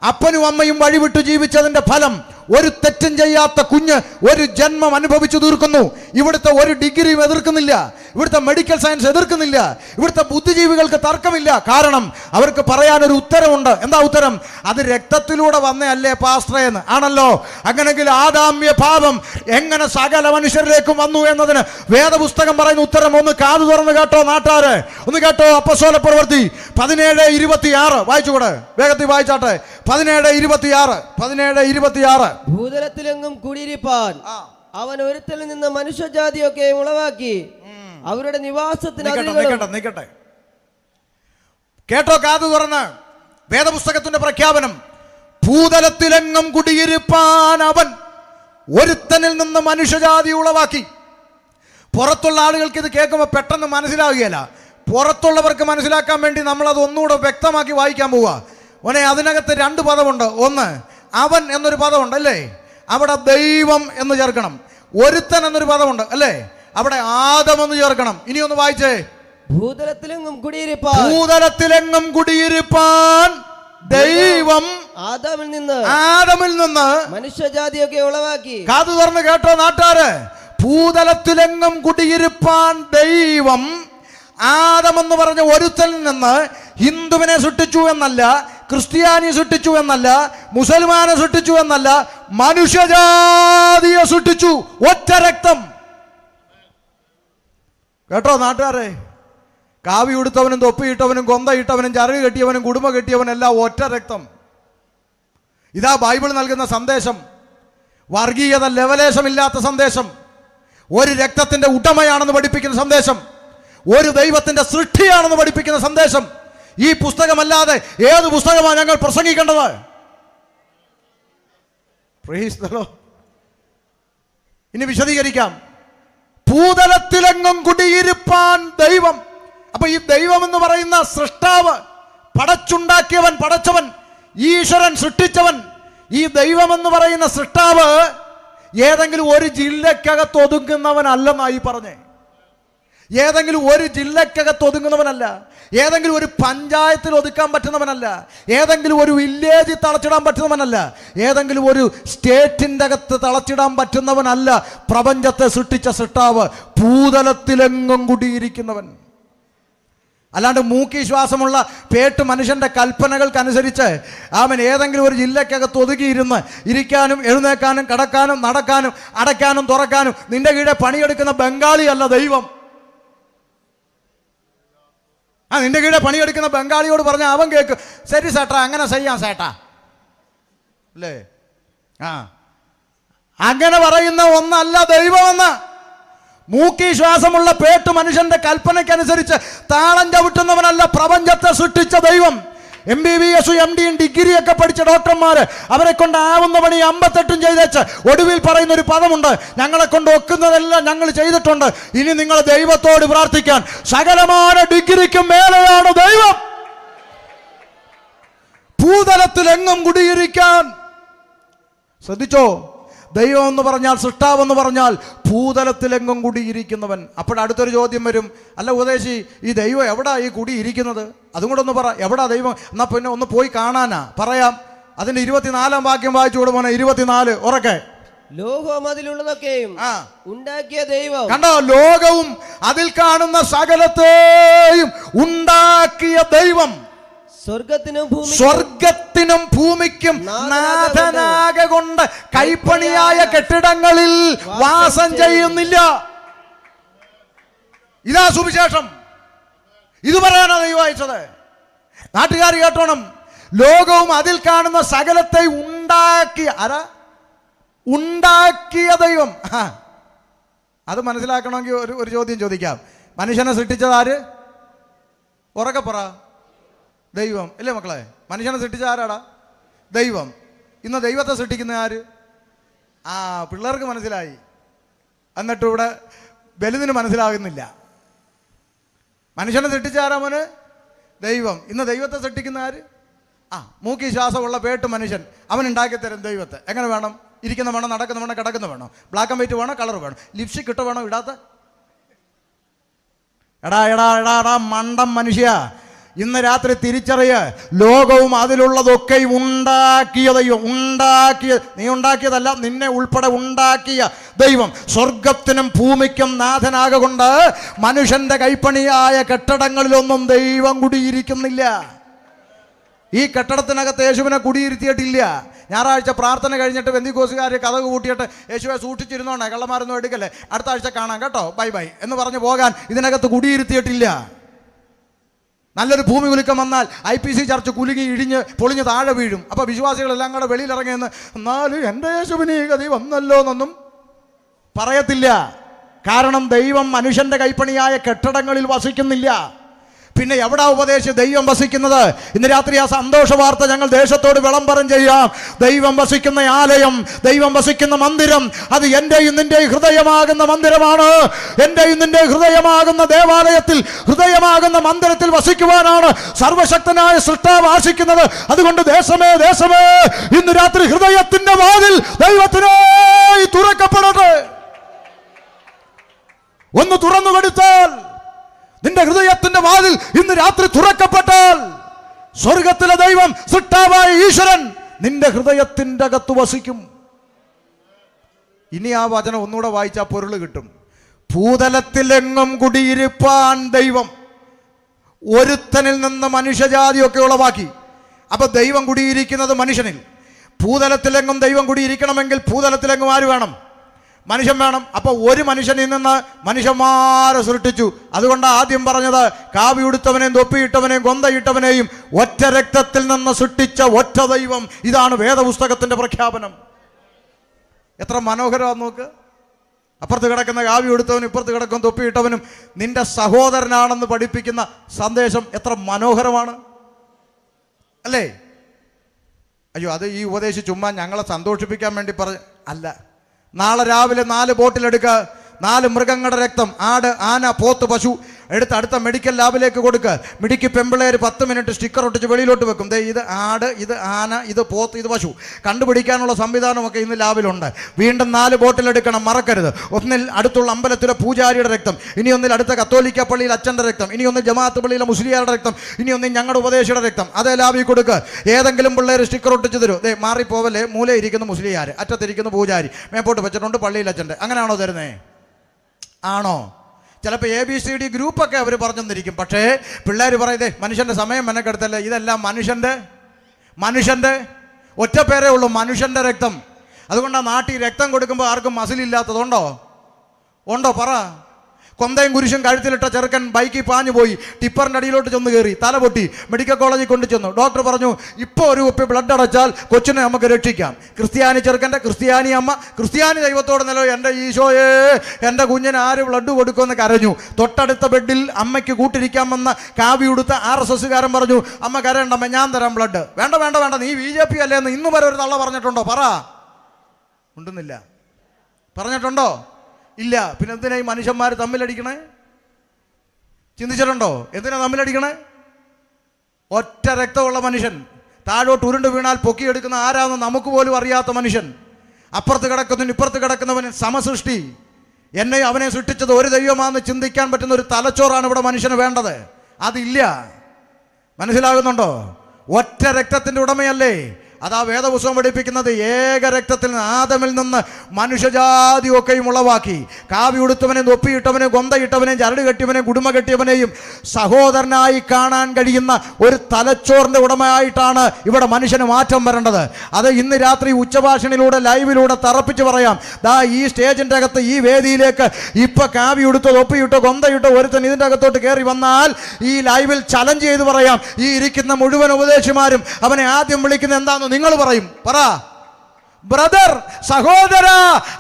അപ്പനും അമ്മയും വഴിവിട്ട് ജീവിച്ചതിന്റെ ഫലം ഒരു തെറ്റും ചെയ്യാത്ത കുഞ്ഞ് ഒരു ജന്മം അനുഭവിച്ചു തീർക്കുന്നു. ഇവിടുത്തെ ഒരു ഡിഗ്രിയും എതിർക്കുന്നില്ല, ഇവിടുത്തെ മെഡിക്കൽ സയൻസ് എതിർക്കുന്നില്ല, ഇവിടുത്തെ ബുദ്ധിജീവികൾക്ക് തർക്കമില്ല. കാരണം അവർക്ക് പറയാനൊരു ഉത്തരമുണ്ട്. എന്താ ഉത്തരം? അത് രക്തത്തിലൂടെ വന്നതല്ലേ പാസ്റ്ററേ എന്ന്. ആണല്ലോ. അങ്ങനെങ്കിൽ ആദാമ്യ പാപം എങ്ങനെ സകല മനുഷ്യരിലേക്കും വന്നു എന്നതിന് വേദപുസ്തകം പറയുന്ന ഉത്തരം ഒന്ന് കാതു തുറന്ന് കേട്ടോ നാട്ടാര്, ഒന്ന് കേട്ടോ. അപ്പോസ്തലപ്രവൃത്തി 17:26 വായിച്ചുകൂടെ? വേഗത്തിൽ വായിച്ചാട്ടെ. 17:26. ഭൂതലത്തിലെങ്ങും കുടിയിരിപ്പാൻ അവൻ ഒരുത്തലിൽ നിന്ന് മനുഷ്യജാതിയൊക്കെ ഉളവാക്കി അവരുടെ നിവാസത്തിന്. നിക്കട്ടെ, കേട്ടോ കാതു തുറന്ന്. വേദപുസ്തകത്തിന്റെ പ്രഖ്യാപനം. ഭൂതലത്തിലെങ്ങും കുടിയിരിപ്പാൻ അവൻ ഒരുത്തനിൽ നിന്ന് മനുഷ്യജാതി ഉളവാക്കി. പുറത്തുള്ള ആളുകൾക്ക് ഇത് കേൾക്കുമ്പോൾ പെട്ടെന്ന് മനസ്സിലാവുകയില്ല. പുറത്തുള്ളവർക്ക് മനസ്സിലാക്കാൻ വേണ്ടി നമ്മളത് ഒന്നുകൂടെ വ്യക്തമാക്കി വായിക്കാൻ പോവുക. ഓനെ, അതിനകത്ത് 2 പദമുണ്ട്. ഒന്ന്, അവൻ എന്നൊരു പദമുണ്ട് അല്ലേ, അവിടെ ദൈവം എന്ന് ചേർക്കണം. ഒരുത്തൻ എന്നൊരു പദമുണ്ട് അല്ലേ, അവിടെ ആദം എന്ന് ചേർക്കണം. ഇനി ഒന്ന് വായിച്ചേ. ഭൂതലത്തിലെങ്ങും കുടിയിരിപ്പാൻ ദൈവം ആദമിൽ നിന്ന് മനുഷ്യജാതിയൊക്കെ ഉളവാക്കി. കാതു തുറന്ന് കേട്ടോ നാട്ടാര്. ഭൂതലത്തിലെങ്ങും കുടിയിരിപ്പാൻ ദൈവം ആദം എന്ന് പറഞ്ഞ ഒരുത്തനിൽ നിന്ന് ഹിന്ദുവിനെ സൃഷ്ടിച്ചു എന്നല്ല, ക്രിസ്ത്യാനി സൃഷ്ടിച്ചു എന്നല്ല, മുസൽമാനെ സൃഷ്ടിച്ചു എന്നല്ല, മനുഷ്യജാതിയെ സൃഷ്ടിച്ചു. ഒറ്റ രക്തം. കേട്ടോ നാട്ടുകാരെ. കാവി ഉടുത്തവനും തൊപ്പിയിട്ടവനും കൊന്തയിട്ടവനും ചരട് കെട്ടിയവനും കുടുംബ കെട്ടിയവനെല്ലാം ഒറ്റ രക്തം. ഇതാ ബൈബിൾ നൽകുന്ന സന്ദേശം. വർഗീയത ലെവലേശമില്ലാത്ത സന്ദേശം. ഒരു രക്തത്തിന്റെ ഉടമയാണെന്ന് പഠിപ്പിക്കുന്ന സന്ദേശം. ഒരു ദൈവത്തിന്റെ സൃഷ്ടിയാണെന്ന് പഠിപ്പിക്കുന്ന സന്ദേശം. ഈ പുസ്തകമല്ലാതെ ഏത് പുസ്തകമാണ് ഞങ്ങൾ പ്രസംഗിക്കേണ്ടത്? ഇനി വിശദീകരിക്കാം. ഭൂതലത്തിലെങ്ങും കുടിയിരിപ്പാൻ ദൈവം. അപ്പൊ ഈ ദൈവം എന്ന് പറയുന്ന സൃഷ്ടാവ്, പടച്ചുണ്ടാക്കിയവൻ, പടച്ചവൻ, ഈശ്വരൻ, സൃഷ്ടിച്ചവൻ, ഈ ദൈവം എന്ന് പറയുന്ന സൃഷ്ടാവ് ഏതെങ്കിലും ഒരു ജില്ലക്കകത്ത് ഒതുങ്ങുന്നവനല്ലെന്നായി പറഞ്ഞേ. ഏതെങ്കിലും ഒരു ജില്ലക്കകത്ത് ഒതുങ്ങുന്നവനല്ല, ഏതെങ്കിലും ഒരു പഞ്ചായത്തിൽ ഒതുക്കാൻ പറ്റുന്നവനല്ല, ഏതെങ്കിലും ഒരു വില്ലേജിൽ തളച്ചിടാൻ പറ്റുന്നവനല്ല, ഏതെങ്കിലും ഒരു സ്റ്റേറ്റിൻ്റെ അകത്ത് തളച്ചിടാൻ പറ്റുന്നവനല്ല പ്രപഞ്ചത്തെ സൃഷ്ടിച്ച സൃഷ്ടാവ്. ഭൂതലത്തിലെങ്ങും കുടിയിരിക്കുന്നവൻ. അല്ലാണ്ട് മൂക്കി ശ്വാസമുള്ള പേട്ട് മനുഷ്യൻ്റെ കൽപ്പനകൾക്കനുസരിച്ച് അവൻ ഏതെങ്കിലും ഒരു ജില്ലക്കകത്ത് ഒതുങ്ങിയിരുന്ന് ഇരിക്കാനും എഴുന്നേക്കാനും കടക്കാനും നടക്കാനും അടയ്ക്കാനും തുറക്കാനും നിന്റെ കീഴെ പണിയെടുക്കുന്ന ബംഗാളിയല്ല ദൈവം. നിന്റെ കീഴെ പണിയെടുക്കുന്ന ബംഗാളിയോട് പറഞ്ഞാൽ അവൻ കേൾക്കും, ശരി സേട്ടാ, അങ്ങനെ ചെയ്യാം സേട്ടാ അല്ലേ. അങ്ങനെ പറയുന്ന ഒന്നല്ല ദൈവമെന്ന്. മൂക്കി ശ്വാസമുള്ള പേട്ട് മനുഷ്യന്റെ കൽപ്പനയ്ക്കനുസരിച്ച് താളം ചവിട്ടുന്നവനല്ല പ്രപഞ്ചത്തെ സൃഷ്ടിച്ച ദൈവം. MBBS MD ഡിഗ്രിയൊക്കെ പഠിച്ച ഡോക്ടർമാര് അവരെ കൊണ്ടാവുന്ന പണി 58 ചെയ്തേച്ച് ഒടുവിൽ പറയുന്ന ഒരു പദമുണ്ട്, ഞങ്ങളെ കൊണ്ട് ഒക്കുന്നതെല്ലാം ഞങ്ങൾ ചെയ്തിട്ടുണ്ട്, ഇനി നിങ്ങൾ ദൈവത്തോട് പ്രാർത്ഥിക്കാൻ. സകലമായ ഡിഗ്രിക്കും മേലെയാണ് ദൈവം. ഭൂതലത്തിലെങ്ങും കുടിയിരിക്കാൻ. ശ്രദ്ധിച്ചോ, ദൈവം എന്ന് പറഞ്ഞാൽ, സൃഷ്ടാവെന്ന് പറഞ്ഞാൽ ഭൂതലത്തിലെങ്ങും കുടിയിരിക്കുന്നവൻ. അപ്പോഴടുത്തൊരു ചോദ്യം വരും, അല്ല ഉപദേശി, ഈ ദൈവം എവിടാ ഈ കുടിയിരിക്കുന്നത്? അതും കൂടെ ഒന്ന് പറ, എവിടാ ദൈവം? എന്നാൽ പിന്നെ ഒന്ന് പോയി കാണാനാ. പറയാം. അതിന്റെ 24-ാം വാക്യം വായിച്ചു കൊടുക്കണം. 24 ഉറക്കെ. ലോകവും അതിലുള്ളതൊക്കെയും ഉണ്ടാക്കിയ ദൈവം. കണ്ടോ, ലോകവും അതിൽ കാണുന്ന സകലത്തെയും ഉണ്ടാക്കിയ ദൈവം സ്വർഗത്തിനും ഭൂമിക്കും നാഥനാകെ കൊണ്ട് കൈപ്പണിയായ കെട്ടിടങ്ങളിൽ വാസം ചെയ്യുന്നില്ല. ഇതാ സുവിശേഷം. ഇത് പറയാനാണ് ദൈവം അയച്ചത്. നാട്ടുകാർ കേട്ടോണം. ലോകവും അതിൽ കാണുന്ന സകലത്തെ ഉണ്ടാക്കിയ ദൈവം. അത് മനസ്സിലാക്കണമെങ്കിൽ ഒരു ചോദ്യം ചോദിക്കാം. മനുഷ്യനെ സൃഷ്ടിച്ചത് ആര്? ഉറക്കെ പറ. ദൈവം അല്ലേ മക്കളെ? മനുഷ്യനെ സൃഷ്ടിച്ച ആരാടാ? ദൈവം. ഇന്ന് ദൈവത്തെ സൃഷ്ടിക്കുന്ന ആര്? പിള്ളേർക്ക് മനസ്സിലായി, എന്നിട്ട് ഇവിടെ വലുതിന് മനസ്സിലാകുന്നില്ല. മനുഷ്യനെ സൃഷ്ടിച്ച ആരാ മോന്? ദൈവം. ഇന്ന് ദൈവത്തെ സൃഷ്ടിക്കുന്ന ആര്? മൂക്കി ശ്വാസമുള്ള പേട്ട് മനുഷ്യൻ അവൻ ഉണ്ടാക്കി തരും ദൈവത്തെ. എങ്ങനെ വേണം? ഇരിക്കുന്ന വേണം, നടക്കുന്ന വേണം, കിടക്കുന്ന വേണം, ബ്ലാക്ക് ആൻഡ് വൈറ്റ് വേണം, കളർ വേണം, ലിപ്സ്റ്റിക് ഇട്ട് വേണം, ഇടാത്ത. എടാ എടാ എടാ എടാ മണ്ടം മനുഷ്യ, ഇന്ന് രാത്രി തിരിച്ചറിയ, ലോകവും അതിലുള്ളതൊക്കെയും ഉണ്ടാക്കിയ ദൈവം, നീ ഉണ്ടാക്കിയതല്ല, നിന്നെ ഉൾപ്പെടെ ഉണ്ടാക്കിയ ദൈവം സ്വർഗത്തിനും ഭൂമിക്കും നാഥനാകൊണ്ട് മനുഷ്യന്റെ കൈപ്പണിയായ കെട്ടിടങ്ങളിലൊന്നും ദൈവം കുടിയിരിക്കുന്നില്ല. ഈ കെട്ടിടത്തിനകത്ത് യേശുവിനെ കുടിയിരുത്തിയിട്ടില്ല. ഞായറാഴ്ച പ്രാർത്ഥന കഴിഞ്ഞിട്ട് ബെന്തിക്കോസുകാർ കഥക് കൂട്ടിയിട്ട് യേശുവെ സൂക്ഷിച്ചിരുന്നോണേ, കള്ളന്മാരൊന്നും എടുക്കല്ലേ, അടുത്ത ആഴ്ച കാണാം കേട്ടോ, ബൈ ബൈ എന്ന് പറഞ്ഞു പോകാൻ ഇതിനകത്ത് കുടിയിരുത്തിയിട്ടില്ല. നല്ലൊരു ഭൂമി കുലുക്കം വന്നാൽ IPC ചർച്ച് കുലുങ്ങി ഇടിഞ്ഞ് പൊളിഞ്ഞ് താഴെ വീഴും. അപ്പോൾ വിശ്വാസികളെല്ലാം കൂടെ വെളിയിലിറങ്ങിയെന്ന് എന്നാലും എൻ്റെ യേശുവിന് ഈ ഗതി വന്നല്ലോ എന്നൊന്നും പറയത്തില്ല. കാരണം ദൈവം മനുഷ്യൻ്റെ കൈപ്പണിയായ കെട്ടിടങ്ങളിൽ വസിക്കുന്നില്ല. പിന്നെ എവിടാ ഉപദേശിച്ച് ദൈവം വസിക്കുന്നത്? ഇന്ന് രാത്രി ആ സന്തോഷ വാർത്ത ഞങ്ങൾ ദേശത്തോട് വിളംബരം ചെയ്യാം. ദൈവം വസിക്കുന്ന ആലയം, ദൈവം വസിക്കുന്ന മന്ദിരം, അത് എൻ്റെയും നിൻ്റെയും ഹൃദയമാകുന്ന മന്ദിരമാണ്. എൻ്റെയും നിൻ്റെ ഹൃദയമാകുന്ന ദേവാലയത്തിൽ, ഹൃദയമാകുന്ന മന്ദിരത്തിൽ വസിക്കുവാനാണ് സർവശക്തനായ സൃഷ്ടാവ് ആശിക്കുന്നത്. അതുകൊണ്ട് ദേശമേ ദേശമേ, ഇന്ന് രാത്രി ഹൃദയത്തിന്റെ വാതിൽ ദൈവത്തിനായി തുറക്കപ്പെടട്ടെ. ഒന്ന് തുറന്നു കൊടുത്താൽ, നിന്റെ ഹൃദയത്തിന്റെ വാതിൽ ഇന്ന് രാത്രി തുറക്കപ്പെട്ടാൽ, സ്വർഗത്തിലെ ദൈവം സൃഷ്ടാവായ ഈശ്വരൻ നിന്റെ ഹൃദയത്തിന്റെ അകത്ത് വസിക്കും. ഇനി ആ വചനം ഒന്നുകൂടെ വായിച്ചാൽ പൊരുൾ കിട്ടും. ഭൂതലത്തിലെങ്ങും കുടിയിരിപ്പാൻ ദൈവം ഒരുത്തനിൽ നിന്ന് മനുഷ്യജാതിയൊക്കെ ഉളവാക്കി. അപ്പൊ ദൈവം കുടിയിരിക്കുന്നത് മനുഷ്യനിൽ. ഭൂതലത്തിലെങ്ങും ദൈവം കുടിയിരിക്കണമെങ്കിൽ ഭൂതലത്തിലെങ്ങും ആര് വേണം? മനുഷ്യൻ വേണം. അപ്പോൾ ഒരു മനുഷ്യനിൽ നിന്ന് മനുഷ്യന്മാരെ സൃഷ്ടിച്ചു. അതുകൊണ്ടാണ് ആദ്യം പറഞ്ഞത്, കാവിയുടുത്തവനെയും തൊപ്പിയിട്ടവനെയും കൊന്തയിട്ടവനെയും ഒറ്റ രക്തത്തിൽ നിന്ന് സൃഷ്ടിച്ച ഒറ്റ ദൈവം. ഇതാണ് വേദപുസ്തകത്തിന്റെ പ്രഖ്യാപനം. എത്ര മനോഹരമാണെന്ന് നോക്ക്. അപ്പുറത്ത് കിടക്കുന്ന കാവിയുടുത്തവനും ഇപ്പുറത്ത് കിടക്കുന്ന തൊപ്പിയിട്ടവനും നിന്റെ സഹോദരനാണെന്ന് പഠിപ്പിക്കുന്ന സന്ദേശം എത്ര മനോഹരമാണ് അല്ലേ? അയ്യോ, അത് ഈ ഉപദേശം ചുമ്മാ ഞങ്ങളെ സന്തോഷിപ്പിക്കാൻ വേണ്ടി അല്ല. നാളെ രാവിലെ 4 ബോട്ടിലെടുക്കുക, 4 മൃഗങ്ങളുടെ രക്തം, ആട്, ആന, പോത്ത്, പശു എടുത്ത് അടുത്ത മെഡിക്കൽ ലാബിലേക്ക് കൊടുക്കുക. മെഡിക്കൽ പെമ്പിളേർ 10 മിനിറ്റ് സ്റ്റിക്കർ ഒട്ടിച്ച് വെളിയിലോട്ട് വെക്കും. ഇത് ആട്, ഇത് ആന, ഇത് പോത്ത്, ഇത് പശു. കണ്ടുപിടിക്കാനുള്ള സംവിധാനമൊക്കെ ഇന്ന് ലാബിലുണ്ട്. വീണ്ടും 4 ബോട്ടിലെടുക്കണം, മറക്കരുത്. ഒന്നിൽ അടുത്തുള്ള അമ്പലത്തിലെ പൂജാരിയുടെ രക്തം, ഇനി ഒന്നിൽ അടുത്ത കത്തോലിക്ക പള്ളിയിൽ അച്ഛൻ്റെ രക്തം, ഇനി ഒന്നിൽ ജമാഅത്ത് പള്ളിയിലെ മുസ്ലിയാരുടെ രക്തം, ഇനി ഒന്നിൽ ഞങ്ങളുടെ ഉപദേശിയുടെ രക്തം. അതേ ലാബിൽ കൊടുക്കുക. ഏതെങ്കിലും പിള്ളേർ സ്റ്റിക്കർ ഒട്ടിച്ച് തരും. മാറിപ്പോവല്ലേ, മൂലയിരിക്കുന്ന മുസ്ലിയാർ, അറ്റത്തിരിക്കുന്ന പൂജാരി, മേപ്പോട്ട് വെച്ചിട്ടുണ്ട് പള്ളിയിൽ അച്ഛൻ്റെ. അങ്ങനെയാണോ തരുന്നേ? ആണോ? ചിലപ്പോൾ ABCD ഗ്രൂപ്പൊക്കെ അവർ പറഞ്ഞെന്നിരിക്കും. പക്ഷേ പിള്ളേർ പറയുന്നേ മനുഷ്യൻ്റെ സമയം മെനക്കെടുത്തല്ലേ, ഇതെല്ലാം മനുഷ്യൻ്റെ ഒറ്റ പേരേ ഉള്ളൂ, മനുഷ്യൻ്റെ രക്തം. അതുകൊണ്ടാണ് നാട്ടിൽ രക്തം കൊടുക്കുമ്പോൾ ആർക്കും മസിലില്ലാത്തതുണ്ടോ? ഉണ്ടോ? പറ. കൊന്തയും കുരിശും കഴുത്തിലിട്ട ചെറുക്കൻ ബൈക്കിൽ പാഞ്ഞു പോയി, ടിപ്പറിൻ്റെ അടിയിലോട്ട് ചെന്ന് കയറി, തല പൊട്ടി, മെഡിക്കൽ കോളേജിൽ കൊണ്ടു ചെന്നു. ഡോക്ടർ പറഞ്ഞു, ഇപ്പോൾ ഒരു കുപ്പി ബ്ലഡ് അടച്ചാൽ കൊച്ചിനെ നമുക്ക് രക്ഷിക്കാം. ക്രിസ്ത്യാനി ചെറുക്കൻ്റെ ക്രിസ്ത്യാനി അമ്മ ക്രിസ്ത്യാനി ദൈവത്തോട് നിലോ, എൻ്റെ ഈശോയെ, എൻ്റെ കുഞ്ഞിന് ആര് ബ്ലഡ് കൊടുക്കുമെന്ന് കരഞ്ഞു. തൊട്ടടുത്ത ബെഡിൽ അമ്മയ്ക്ക് കൂട്ടിരിക്കാമെന്ന കാവിയുടുത്ത RSSകാരൻ പറഞ്ഞു, അമ്മ കരയണ്ടമ്മ, ഞാൻ തരാം ബ്ലഡ്. വേണ്ട വേണ്ട വേണ്ട, നീ BJP അല്ലേ എന്ന് ഇന്ന് വരെ ഒരു തള്ള പറഞ്ഞിട്ടുണ്ടോ? പറ. ഉണ്ടെന്നില്ല. പറഞ്ഞിട്ടുണ്ടോ? ഇല്ല. പിന്നെ എന്തിനാ ഈ മനുഷ്യന്മാർ തമ്മിലടിക്കണേ? ചിന്തിച്ചിട്ടുണ്ടോ? എന്തിനാ തമ്മിലടിക്കണേ? ഒറ്റ രക്തമുള്ള മനുഷ്യൻ താഴോട്ട് ഉരുണ്ട് വീണാൽ പൊക്കിയെടുക്കുന്ന ആരാന്ന് നമുക്ക് പോലും അറിയാത്ത മനുഷ്യൻ, അപ്പുറത്ത് കിടക്കുന്നവൻ ഇപ്പുറത്ത് കിടക്കുന്നവൻ സമസൃഷ്ടി. എന്നെ അവനെ സൃഷ്ടിച്ചത് ഒരു ദൈവമാണെന്ന് ചിന്തിക്കാൻ പറ്റുന്ന ഒരു തലച്ചോറാണ് ഇവിടെ മനുഷ്യന് വേണ്ടത്. അതില്ല. മനസ്സിലാകുന്നുണ്ടോ? ഒറ്റ രക്തത്തിൻ്റെ ഉടമയല്ലേ? അതാ വേദപുസ്തകം പഠിപ്പിക്കുന്നത്. ഏക രക്തത്തിൽ നിന്ന്, ആദമിൽ നിന്ന് മനുഷ്യജാതിയൊക്കെയും ഉളവാക്കി. കാവിയുടുത്തവനെയും തൊപ്പിയിട്ടവനെയും കൊന്തയിട്ടവനെയും ചരട് കെട്ടിയവനെയും കുടുംബ കെട്ടിയവനെയും സഹോദരനായി കാണാൻ കഴിയുന്ന ഒരു തലച്ചോറിൻ്റെ ഉടമയായിട്ടാണ് ഇവിടെ മനുഷ്യന് മാറ്റം വരേണ്ടത്. അത് ഇന്ന് രാത്രി ഉച്ചഭാഷണിലൂടെ ലൈവിലൂടെ തറപ്പിച്ച് പറയാം. ദാ ഈ സ്റ്റേജിൻ്റെ അകത്ത്, ഈ വേദിയിലേക്ക് ഇപ്പൊ കാവിയുടുത്തോ തൊപ്പിയിട്ടോ കൊന്തയിട്ടോ ഒരുത്തൻ ഇതിൻ്റെ അകത്തോട്ട് കയറി വന്നാൽ ഈ ലൈവിൽ ചലഞ്ച് ചെയ്ത് പറയാം, ഈ ഇരിക്കുന്ന മുഴുവൻ ഉപദേശിമാരും അവനെ ആദ്യം വിളിക്കുന്ന എന്താന്ന് നിങ്ങൾ പറയും? പറ. ബ്രദർ, സഹോദര.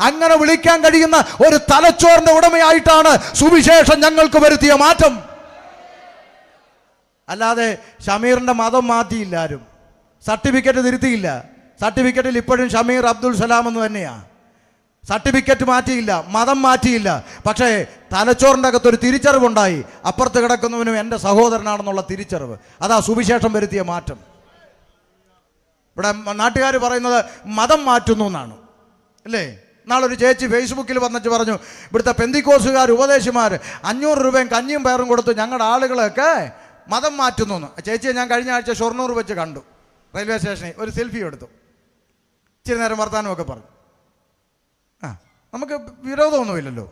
അങ്ങനെ വിളിക്കാൻ കഴിയുന്ന ഒരു തലച്ചോറിന്റെ ഉടമയായിട്ടാണ് സുവിശേഷം ഞങ്ങൾക്ക് വരുത്തിയ മാറ്റം. അല്ലാതെ ഷമീറിന്റെ മതം മാറ്റിയില്ല ആരും, സർട്ടിഫിക്കറ്റ് തിരുത്തിയില്ല. സർട്ടിഫിക്കറ്റിൽ ഇപ്പോഴും ഷമീർ അബ്ദുൽ സലാം എന്ന് തന്നെയാണ്. സർട്ടിഫിക്കറ്റ് മാറ്റിയില്ല, മതം മാറ്റിയില്ല. പക്ഷേ തലച്ചോറിൻ്റെ അകത്തൊരു തിരിച്ചറിവുണ്ടായി, അപ്പുറത്ത് കിടക്കുന്നവനും എൻ്റെ സഹോദരനാണെന്നുള്ള തിരിച്ചറിവ്. അതാ സുവിശേഷം വരുത്തിയ മാറ്റം. ഇവിടെ നാട്ടുകാർ പറയുന്നത് മതം മാറ്റുന്നു എന്നാണ് അല്ലേ? നാളൊരു ചേച്ചി ഫേസ്ബുക്കിൽ വന്നിട്ട് പറഞ്ഞു, ഇവിടുത്തെ പെന്തിക്കോസുകാർ ഉപദേശിമാർ 500 രൂപയും കഞ്ഞിയും പയറും കൊടുത്ത് ഞങ്ങളുടെ ആളുകളൊക്കെ മതം മാറ്റുന്നു എന്ന്. ചേച്ചിയെ ഞാൻ കഴിഞ്ഞ ആഴ്ച ഷൊർണൂർ വെച്ച് കണ്ടു, റെയിൽവേ സ്റ്റേഷനിൽ ഒരു സെൽഫി എടുത്തു, ഇച്ചിരി നേരം വർത്താനമൊക്കെ പറഞ്ഞു. നമുക്ക് വിരോധമൊന്നുമില്ലല്ലോ.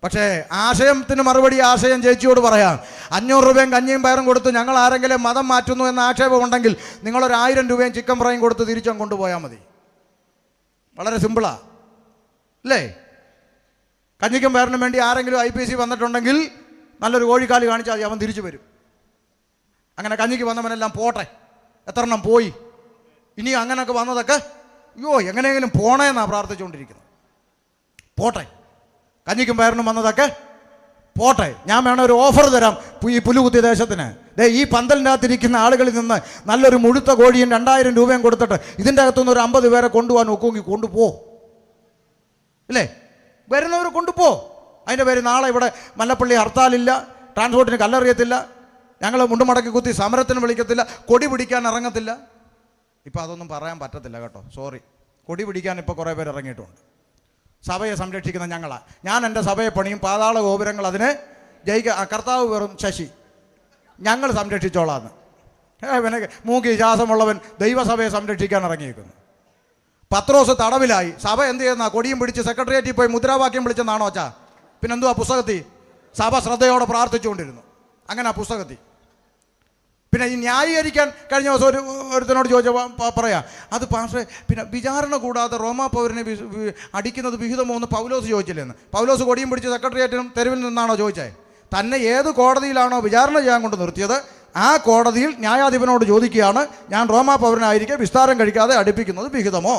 പക്ഷേ ആശയത്തിന് മറുപടി ആശയം ചേച്ചിയോട് പറയാം. 500 രൂപയും കഞ്ഞിയും പയറും കൊടുത്ത് ഞങ്ങൾ ആരെങ്കിലും മതം മാറ്റുന്നു എന്ന ആക്ഷേപമുണ്ടെങ്കിൽ നിങ്ങളൊരു 1000 രൂപയും ചിക്കൻ ഫ്രൈയും കൊടുത്ത് തിരിച്ചും കൊണ്ടുപോയാൽ മതി. വളരെ സിമ്പിളാ അല്ലേ? കഞ്ഞിക്കും പയറിനും വേണ്ടി ആരെങ്കിലും IPC വന്നിട്ടുണ്ടെങ്കിൽ നല്ലൊരു കോഴിക്കാല് കാണിച്ചാൽ മതി, അവൻ തിരിച്ചു വരും. അങ്ങനെ കഞ്ഞിക്ക് വന്നവനെല്ലാം പോട്ടെ. എത്ര എണ്ണം പോയി? ഇനി അങ്ങനെയൊക്കെ വന്നതൊക്കെ എങ്ങനെയെങ്കിലും പോണേന്നാണ് പ്രാർത്ഥിച്ചുകൊണ്ടിരിക്കുന്നത്. പോട്ടെ, കഞ്ഞിക്കും പയറിനും വന്നതൊക്കെ പോട്ടെ. ഞാൻ വേണം ഒരു ഓഫർ തരാം ഈ പുലുകുത്തി ദേശത്തിന്. ഈ പന്തലിൻ്റെ അകത്തിരിക്കുന്ന ആളുകളിൽ നിന്ന് നല്ലൊരു മുഴുത്ത കോഴിയും 2000 രൂപയും കൊടുത്തിട്ട് ഇതിൻ്റെ അകത്തുനിന്ന് ഒരു 50 പേരെ കൊണ്ടുപോകാൻ ഒക്കുമെങ്കിൽ കൊണ്ടുപോ അല്ലേ? വരുന്നവർ കൊണ്ടുപോ. അതിൻ്റെ പേര് നാളെ ഇവിടെ മല്ലപ്പള്ളി ഹർത്താലില്ല, ട്രാൻസ്പോർട്ടിന് കല്ലെറിയത്തില്ല, ഞങ്ങൾ മുണ്ടുമടക്കി കുത്തി സമരത്തിന് വിളിക്കത്തില്ല, കൊടി പിടിക്കാൻ ഇറങ്ങത്തില്ല. ഇപ്പം അതൊന്നും പറയാൻ പറ്റത്തില്ല കേട്ടോ, സോറി. കൊടി പിടിക്കാൻ ഇപ്പോൾ കുറേ പേര് ഇറങ്ങിയിട്ടുണ്ട്. സഭയെ സംരക്ഷിക്കുന്ന ഞങ്ങളാണ്. ഞാൻ എൻ്റെ സഭയെ പണിയും, പാതാള ഗോപുരങ്ങൾ അതിനെ കർത്താവ് വെറും ശശി, ഞങ്ങൾ സംരക്ഷിച്ചോളാന്ന്. പിന്നെ മൂക്കി ശ്വാസമുള്ളവൻ ദൈവസഭയെ സംരക്ഷിക്കാൻ ഇറങ്ങിയിരിക്കുന്നു. പത്രോസ് തടവിലായി, സഭ എന്ത് ചെയ്യുന്ന? കൊടിയും പിടിച്ച് സെക്രട്ടേറിയറ്റിൽ പോയി മുദ്രാവാക്യം വിളിച്ചെന്നാണോ അച്ഛാ? പിന്നെന്തുവാ പുസ്തകത്തിൽ? സഭ ശ്രദ്ധയോടെ പ്രാർത്ഥിച്ചുകൊണ്ടിരുന്നു. അങ്ങനെ ആ പുസ്തകത്തിൽ. പിന്നെ ഈ ന്യായീകരിക്കാൻ കഴിഞ്ഞ ദിവസം ഒരുത്തനോട് ചോദിച്ചാൽ പറയാം, അത് പാസ്റ്ററെ പിന്നെ വിചാരണ കൂടാതെ റോമാ പൗരനെ അടിക്കുന്നത് വിഹിതമോ എന്ന് പൗലോസ് ചോദിച്ചില്ലെന്ന്. പൗലോസ് കൊടിയും പിടിച്ച് സെക്രട്ടേറിയറ്റിനും തെരുവിൽ നിന്നാണോ ചോദിച്ചത്? തന്നെ ഏത് കോടതിയിലാണോ വിചാരണ ചെയ്യാൻ കൊണ്ട് നിർത്തിയത് ആ കോടതിയിൽ ന്യായാധിപനോട് ചോദിക്കുകയാണ്, ഞാൻ റോമാ പൗരനായിരിക്കെ വിസ്താരം കഴിക്കാതെ അടുപ്പിക്കുന്നത് വിഹിതമോ?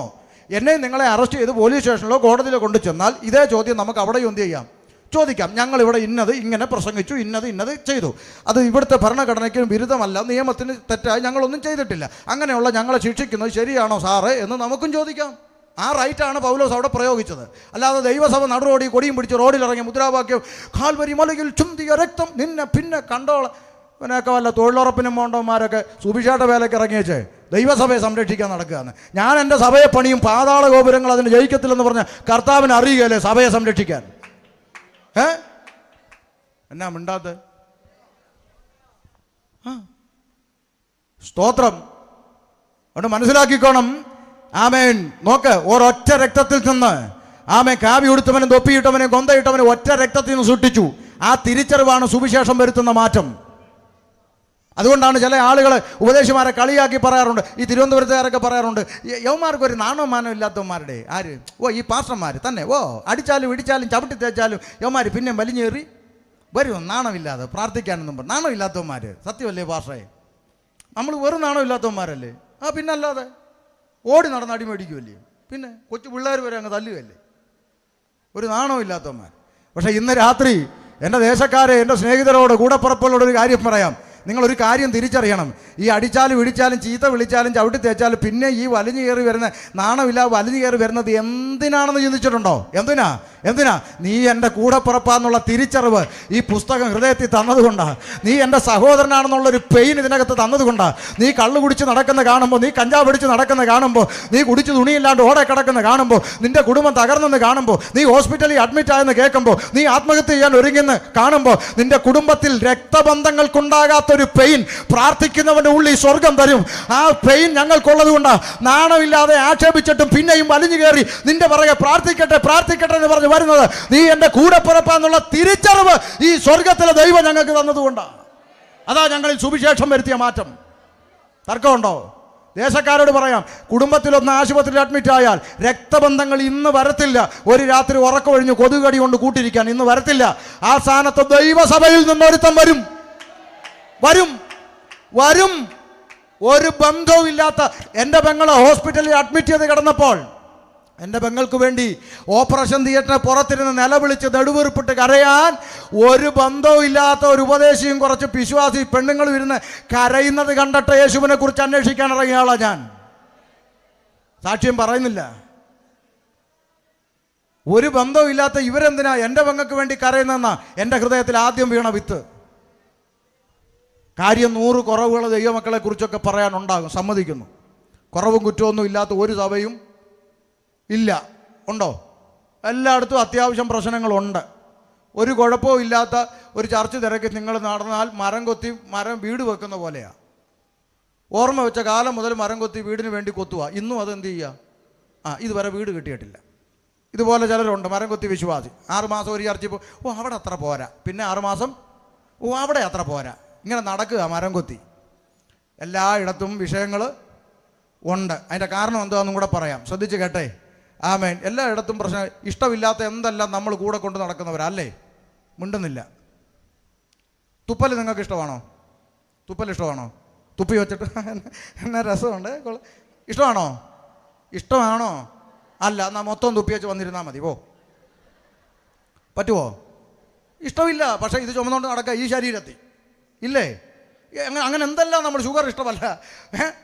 എന്നെ നിങ്ങളെ അറസ്റ്റ് ചെയ്ത് പോലീസ് സ്റ്റേഷനിലോ കോടതിയിലോ കൊണ്ട് ചെന്നാൽ ഇതേ ചോദ്യം നമുക്ക് അവിടെ എന്ത് ചെയ്യാം? ചോദിക്കാം. ഞങ്ങളിവിടെ ഇന്നത് ഇങ്ങനെ പ്രസംഗിച്ചു, ഇന്നത് ചെയ്തു, അത് ഇവിടുത്തെ ഭരണഘടനയ്ക്ക് വിരുദ്ധമല്ല, നിയമത്തിന് തെറ്റായി ഞങ്ങളൊന്നും ചെയ്തിട്ടില്ല, അങ്ങനെയുള്ള ഞങ്ങളെ ശിക്ഷിക്കുന്നത് ശരിയാണോ സാറേ എന്ന് നമുക്കും ചോദിക്കാം. ആ റൈറ്റാണ് പൗലോസ് അവിടെ പ്രയോഗിച്ചത്. അല്ലാതെ ദൈവസഭ നടുറോടി കൊടിയും പിടിച്ച് റോഡിലിറങ്ങി മുദ്രാവാക്യം കാൽവരി മലയിൽ ചുംതിയ രക്തം നിന്നെ പിന്നെ കണ്ടോളാം. പിന്നെയൊക്കെ വല്ല തൊഴിലുറപ്പിനും പോണ്ടവന്മാരൊക്കെ സുവിശേഷ വേലയ്ക്ക് ഇറങ്ങിയേച്ച് ദൈവസഭയെ സംരക്ഷിക്കാൻ നടക്കുകയാണ്. ഞാൻ എൻ്റെ സഭയെ പണിയും, പാതാള ഗോപുരങ്ങൾ അതിന് ജയിക്കത്തില്ലെന്ന് പറഞ്ഞ കർത്താവിന് അറിയുകയല്ലേ സഭയെ സംരക്ഷിക്കാൻ? എന്നാ മിണ്ടാത്ത? സ്തോത്രം. അതുകൊണ്ട് മനസ്സിലാക്കിക്കോണം. ആമേൻ. നോക്ക്, ഒരൊറ്റ രക്തത്തിൽ നിന്ന് ആമേൻ കാവി ഉടുത്തവനും തൊപ്പിയിട്ടവനും കൊന്തയിട്ടവനും ഒറ്റ രക്തത്തിൽ നിന്ന് സൃഷ്ടിച്ചു. ആ തിരിച്ചറിവാണ് സുവിശേഷം വരുത്തുന്ന മാറ്റം. അതുകൊണ്ടാണ് ചില ആളുകൾ ഉപദേശിമാരെ കളിയാക്കി പറയാറുണ്ട്. ഈ തിരുവനന്തപുരത്തുകാരൊക്കെ പറയാറുണ്ട്, യവന്മാർക്ക് ഒരു നാണവമാനം ഇല്ലാത്തവന്മാരുടെ ആര്? ഈ പാസ്റ്റർമാർ തന്നെ അടിച്ചാലും ഇടിച്ചാലും ചവിട്ടി തേച്ചാലും യവന്മാർ പിന്നെ വലിഞ്ഞേറി വരും നാണമില്ലാതെ പ്രാർത്ഥിക്കാനൊന്നും പറഞ്ഞു. നാണമില്ലാത്തവന്മാർ. സത്യമല്ലേ പാസ്റ്ററെ? നമ്മൾ വെറും നാണമില്ലാത്തവന്മാരല്ലേ? പിന്നെ അല്ലാതെ ഓടി നടന്ന് അടിമേടിക്കുമല്ലേ? പിന്നെ കൊച്ചു പിള്ളേർ വരെ അങ്ങ് തല്ലുകയല്ലേ? ഒരു നാണമില്ലാത്തവന്മാർ. പക്ഷേ ഇന്ന് രാത്രി എൻ്റെ ദേശക്കാരെ, എൻ്റെ സ്നേഹിതരോട്, കൂടപ്പുറപ്പുകളോടൊരു കാര്യം പറയാം. നിങ്ങളൊരു കാര്യം തിരിച്ചറിയണം. ഈ അടിച്ചാലും ഇടിച്ചാലും ചീത്ത വിളിച്ചാലും ചവിട്ടി തേച്ചാലും പിന്നെ ഈ വലിഞ്ഞു കയറി വരുന്ന നാണമില്ല വലിഞ്ഞു കയറി വരുന്നത് എന്തിനാണെന്ന് ചിന്തിച്ചിട്ടുണ്ടോ? എന്തിനാ? നീ എൻ്റെ കൂടപ്പുറപ്പാന്നുള്ള തിരിച്ചറിവ് ഈ പുസ്തകം ഹൃദയത്തിൽ തന്നതുകൊണ്ടാണ്. നീ എൻ്റെ സഹോദരനാണെന്നുള്ളൊരു പെയിൻ ഇതിനകത്ത് തന്നതുകൊണ്ടാണ്. നീ കള്ളു കുടിച്ച് നടക്കുന്ന കാണുമ്പോൾ, നീ കഞ്ചാവ് പിടിച്ച് നടക്കുന്ന കാണുമ്പോൾ, നീ കുടിച്ച് തുണിയില്ലാണ്ട് ഓടെ കിടക്കുന്ന കാണുമ്പോൾ, നിന്റെ കുടുംബം തകർന്നെന്ന് കാണുമ്പോൾ, നീ ഹോസ്പിറ്റലിൽ അഡ്മിറ്റ് ആയെന്ന് കേൾക്കുമ്പോൾ, നീ ആത്മഹത്യ ചെയ്യാൻ ഒരുങ്ങുന്ന കാണുമ്പോൾ, നിന്റെ കുടുംബത്തിൽ രക്തബന്ധങ്ങൾക്കുണ്ടാകാത്തൊരു പെയിൻ പ്രാർത്ഥിക്കുന്നവൻ്റെ ഉള്ളിൽ സ്വർഗം തരും. ആ പെയിൻ ഞങ്ങൾക്കുള്ളത് കൊണ്ടാണ് നാണമില്ലാതെ ആക്ഷേപിച്ചിട്ടും പിന്നെയും വലിഞ്ഞു കയറി നിന്റെ പുറകെ പ്രാർത്ഥിക്കട്ടെ എന്ന് പറഞ്ഞ് വരുന്നത്. നീ എൻ്റെ കൂടപ്പിറപ്പാന്നുള്ള തിരിച്ചറിവ് ഈ സ്വർഗത്തിലെ ദൈവം ഞങ്ങൾക്ക് തന്നതുകൊണ്ടാണ്. അതാ ഞങ്ങളിൽ സുവിശേഷം വരുത്തിയ മാറ്റം. തർക്കമുണ്ടോ? ദേശക്കാരോട് പറയാം, കുടുംബത്തിലൊന്ന് ആശുപത്രിയിൽ അഡ്മിറ്റ് ആയാൽ രക്തബന്ധങ്ങൾ ഇന്ന് വരത്തില്ല. ഒരു രാത്രി ഉറക്കമൊഴിഞ്ഞ് കൊതുകടി കൊണ്ട് കൂട്ടിരിക്കാൻ ഇന്ന് വരത്തില്ല. ആ സ്ഥാനത്ത് ദൈവസഭയിൽ നിന്നൊരുത്തം വരും. ഒരു ബന്ധവും ഇല്ലാത്ത എൻ്റെ പെങ്ങളെ ഹോസ്പിറ്റലിൽ അഡ്മിറ്റ് ചെയ്ത് കിടന്നപ്പോൾ എൻ്റെ പെങ്ങൾക്ക് വേണ്ടി ഓപ്പറേഷൻ തിയേറ്ററിന് പുറത്തിരുന്ന് നിലവിളിച്ച് നെടുവീർപ്പിട്ട് കരയാൻ ഒരു ബന്ധവും ഇല്ലാത്ത ഒരു ഉപദേശിയും കുറച്ച് വിശ്വാസി പെണ്ണുങ്ങളും ഇരുന്ന് കരയുന്നത് കണ്ടിട്ട് യേശുവിനെ കുറിച്ച് അന്വേഷിക്കാൻ ഇറങ്ങിയ ആളാണ് ഞാൻ. സാക്ഷ്യം പറയുന്നില്ല. ഒരു ബന്ധവും ഇല്ലാത്ത ഇവരെന്തിനാ എൻ്റെ പെങ്ങൾക്ക് വേണ്ടി കരയുന്നതെന്നാ എൻ്റെ ഹൃദയത്തിൽ ആദ്യം വീണ വിത്ത്. കാര്യം 100 കുറവുകൾ ദൈവമക്കളെ കുറിച്ചൊക്കെ പറയാനുണ്ടാകും, സമ്മതിക്കുന്നു. കുറവും കുറ്റമൊന്നും ഇല്ലാത്ത ഒരു സഭയും ഇല്ല. ഉണ്ടോ? എല്ലായിടത്തും അത്യാവശ്യം പ്രശ്നങ്ങളുണ്ട്. ഒരു കുഴപ്പവും ഇല്ലാത്ത ഒരു ചർച്ച് തിരക്കി നിങ്ങൾ നടന്നാൽ മരം കൊത്തി വീട് വെക്കുന്ന പോലെയാണ്. ഓർമ്മ വെച്ച കാലം മുതൽ മരം കൊത്തി വീടിന് വേണ്ടി കൊത്തുക. ഇന്നും അതെന്ത് ചെയ്യുക? ഇതുവരെ വീട് കിട്ടിയിട്ടില്ല. ഇതുപോലെ ചിലരുണ്ട് മരം കൊത്തി വിശ്വാസി. 6 മാസം ഒരു ചർച്ചിൽ അവിടെ അത്ര പോരാ, പിന്നെ 6 മാസം അവിടെ അത്ര പോരാ, ഇങ്ങനെ നടക്കുക മരം കൊത്തി. എല്ലായിടത്തും വിഷയങ്ങൾ ഉണ്ട്. അതിൻ്റെ കാരണം എന്താണെന്നും കൂടെ പറയാം, ശ്രദ്ധിച്ച് കേട്ടെ. ആമേൻ. എല്ലായിടത്തും പ്രശ്നം. ഇഷ്ടമില്ലാത്ത എന്തെല്ലാം നമ്മൾ കൂടെ കൊണ്ട് നടക്കുന്നവരല്ലേ? മിണ്ടുന്നില്ല. തുപ്പൽ നിങ്ങൾക്ക് ഇഷ്ടമാണോ? തുപ്പൽ ഇഷ്ടമാണോ? തുപ്പി വെച്ചിട്ട് എന്നാ രസമുണ്ട്. ഇഷ്ടമാണോ? ഇഷ്ടമാണോ? അല്ല, എന്നാൽ മൊത്തം തുപ്പി വെച്ച് വന്നിരുന്നാൽ മതി. പറ്റുമോ? ഇഷ്ടമില്ല. പക്ഷേ ഇത് ചുമന്നുകൊണ്ട് നടക്കുക ഈ ശരീരത്തിൽ ഇല്ലേ? അങ്ങനെ എന്തെല്ലാം നമ്മൾ ഷുഗർ ഇഷ്ടമല്ല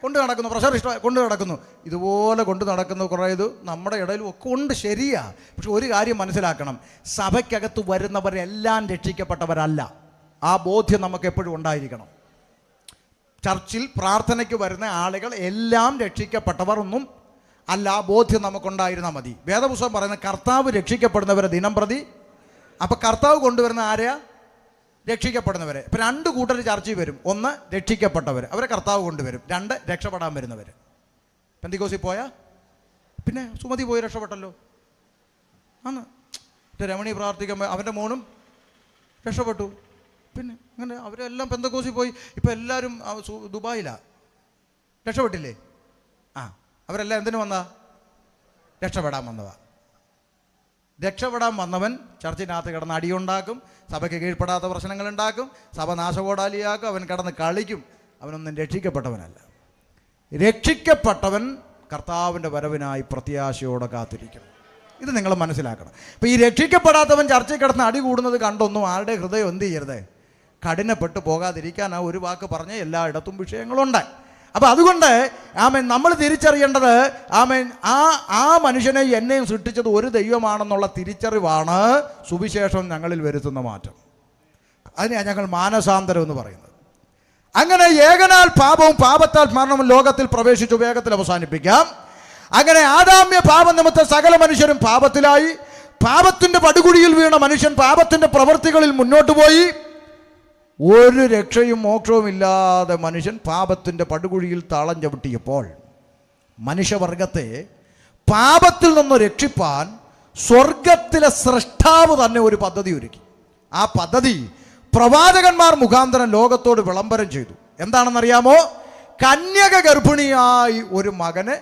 കൊണ്ട് നടക്കുന്നു, പ്രഷർ ഇഷ്ടം കൊണ്ട് നടക്കുന്നു, ഇതുപോലെ കൊണ്ട് നടക്കുന്ന കുറേ ഇത് നമ്മുടെ ഇടയിലും ഒക്കെ ഉണ്ട്. ശരിയാ. പക്ഷെ ഒരു കാര്യം മനസ്സിലാക്കണം, സഭയ്ക്കകത്ത് വരുന്നവരെല്ലാം രക്ഷിക്കപ്പെട്ടവരല്ല. ആ ബോധ്യം നമുക്ക് എപ്പോഴും ഉണ്ടായിരിക്കണം. ചർച്ചിൽ പ്രാർത്ഥനയ്ക്ക് വരുന്ന ആളുകൾ എല്ലാം രക്ഷിക്കപ്പെട്ടവർ ഒന്നും അല്ല. ആ ബോധ്യം നമുക്കുണ്ടായിരുന്നാൽ മതി. വേദപുസ്തകം പറയുന്ന കർത്താവ് രക്ഷിക്കപ്പെടുന്നവരെ ദിനം പ്രതി. അപ്പം കർത്താവ് കൊണ്ടുവരുന്ന ആരെയാ? രക്ഷിക്കപ്പെടുന്നവരെ. ഇപ്പം 2 കൂട്ടർ ചർച്ചയിൽ വരും. 1 രക്ഷിക്കപ്പെട്ടവർ, അവരെ കർത്താവ് കൊണ്ടുവരും. 2 രക്ഷപ്പെടാൻ വരുന്നവർ. പെന്തിക്കോസിൽ പോയാൽ പിന്നെ സുമതി പോയി രക്ഷപ്പെട്ടല്ലോ. ആന്ന് രമണി പ്രാർത്ഥിക്കുമ്പോൾ അവൻ്റെ മോനും രക്ഷപ്പെട്ടു. പിന്നെ അങ്ങനെ അവരെല്ലാം പെന്തക്കോസിൽ പോയി. ഇപ്പം എല്ലാവരും ദുബായിലാണ്. രക്ഷപ്പെട്ടില്ലേ? അവരെല്ലാം എന്തിനു വന്നാ? രക്ഷപ്പെടാൻ വന്നതാ. രക്ഷപ്പെടാൻ വന്നവൻ ചർച്ചിനകത്ത് കിടന്ന് അടിയുണ്ടാക്കും, സഭയ്ക്ക് കീഴ്പ്പെടാത്ത പ്രശ്നങ്ങളുണ്ടാക്കും, സഭ നാശകോടാലിയാക്കും, അവൻ കിടന്ന് കളിക്കും. അവനൊന്നും രക്ഷിക്കപ്പെട്ടവനല്ല. രക്ഷിക്കപ്പെട്ടവൻ കർത്താവിൻ്റെ വരവിനായി പ്രത്യാശയോടെ കാത്തിരിക്കണം. ഇത് നിങ്ങൾ മനസ്സിലാക്കണം. അപ്പോൾ ഈ രക്ഷിക്കപ്പെടാത്തവൻ ചർച്ചയിൽ കിടന്ന് അടി കൂടുന്നത് കണ്ടൊന്നും ആരുടെ ഹൃദയം എന്ത് ചെയ്യരുത്? കഠിനപ്പെട്ടു പോകാതിരിക്കാൻ ആ ഒരു വാക്ക് പറഞ്ഞ് എല്ലായിടത്തും വിഷയങ്ങളുണ്ട്. അപ്പം അതുകൊണ്ട് ആമേൻ നമ്മൾ തിരിച്ചറിയേണ്ടത് ആമേൻ ആ മനുഷ്യനെ എന്നെയും സൃഷ്ടിച്ചത് ഒരു ദൈവമാണെന്നുള്ള തിരിച്ചറിവാണ് സുവിശേഷം ഞങ്ങളിൽ വരുത്തുന്ന മാറ്റം. അതിനെയാണ് ഞങ്ങൾ മാനസാന്തരം എന്ന് പറയുന്നത്. അങ്ങനെ ഏകനാൽ പാപവും പാപത്താൽ മരണവും ലോകത്തിൽ പ്രവേശിച്ചു. വേഗത്തിൽ അവസാനിപ്പിക്കാം. അങ്ങനെ ആദാമ്യ പാപനിമിത്തം സകല മനുഷ്യരും പാപത്തിലായി. പാപത്തിൻ്റെ പടുകുഴിയിൽ വീണ മനുഷ്യൻ പാപത്തിൻ്റെ പ്രവൃത്തികളിൽ മുന്നോട്ട് പോയി. ഒരു രക്ഷയും മോക്ഷവും ഇല്ലാതെ മനുഷ്യൻ പാപത്തിൻ്റെ പടുകുഴിയിൽ താളം ചവിട്ടിയപ്പോൾ മനുഷ്യവർഗത്തെ പാപത്തിൽ നിന്ന് രക്ഷിപ്പാൻ സ്വർഗത്തിലെ സൃഷ്ടാവ് തന്നെ ഒരു പദ്ധതി ഒരുക്കി. ആ പദ്ധതി പ്രവാചകന്മാർ മുഖാന്തരം ലോകത്തോട് വിളംബരം ചെയ്തു. എന്താണെന്നറിയാമോ? കന്യക ഗർഭിണിയായി ഒരു മകനെ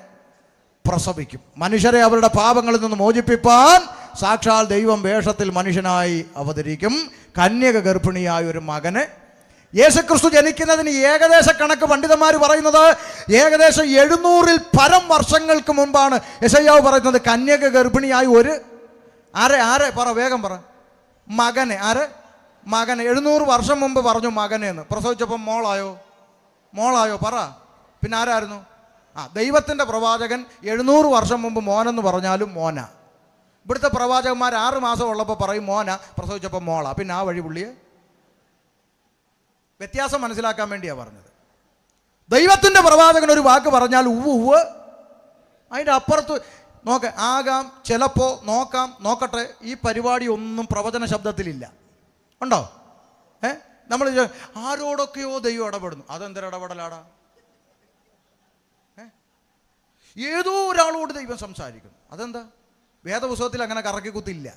പ്രസവിക്കും. മനുഷ്യരെ അവരുടെ പാപങ്ങളിൽ നിന്ന് മോചിപ്പിപ്പാൻ സാക്ഷാൽ ദൈവം വേഷത്തിൽ മനുഷ്യനായി അവതരിക്കും. കന്യക ഗർഭിണിയായ ഒരു മകനെ. യേശുക്രിസ്തു ജനിക്കുന്നതിന് ഏകദേശ കണക്ക് പണ്ഡിതന്മാർ പറയുന്നത് ഏകദേശം 700-ൽ പരം വർഷങ്ങൾക്ക് മുമ്പാണ്. യെശയ്യാവ് പറയുന്നത് കന്യക ഗർഭിണിയായി ഒരു ആരെ പറ, വേഗം പറ. മകനെ. മകനെ. 700 വർഷം മുമ്പ് പറഞ്ഞു മകനെ എന്ന്. പ്രസവിച്ചപ്പം മോളായോ പറ. പിന്നെ ആരായിരുന്നു? ദൈവത്തിൻ്റെ പ്രവാചകൻ 700 വർഷം മുമ്പ് മോനെന്ന് പറഞ്ഞാലും മോന. ഇവിടുത്തെ പ്രവാചകന്മാർ 6 മാസം ഉള്ളപ്പോൾ പറയും മോന, പ്രസവിച്ചപ്പോൾ മോള. പിന്നെ ആ വഴി പുള്ളിയെ വ്യത്യാസം മനസ്സിലാക്കാൻ വേണ്ടിയാണ് പറഞ്ഞത്. ദൈവത്തിൻ്റെ പ്രവാചകൻ ഒരു വാക്ക് പറഞ്ഞാൽ ഉവ്വ്, അതിൻ്റെ അപ്പുറത്ത് ആകാം, ചിലപ്പോൾ, നോക്കട്ടെ. ഈ പരിപാടി ഒന്നും പ്രവചന ശബ്ദത്തിലില്ല. ഉണ്ടോ? നമ്മൾ ആരോടൊക്കെയോ ദൈവം ഇടപെടുന്നു. അതെന്തൊരു ഇടപെടലാടാ? ഏതോ ഒരാളോട് ദൈവം സംസാരിക്കുന്നു. അതെന്താ? വേദപുസ്തകത്തിൽ അങ്ങനെ കറക്കി കുത്തില്ല.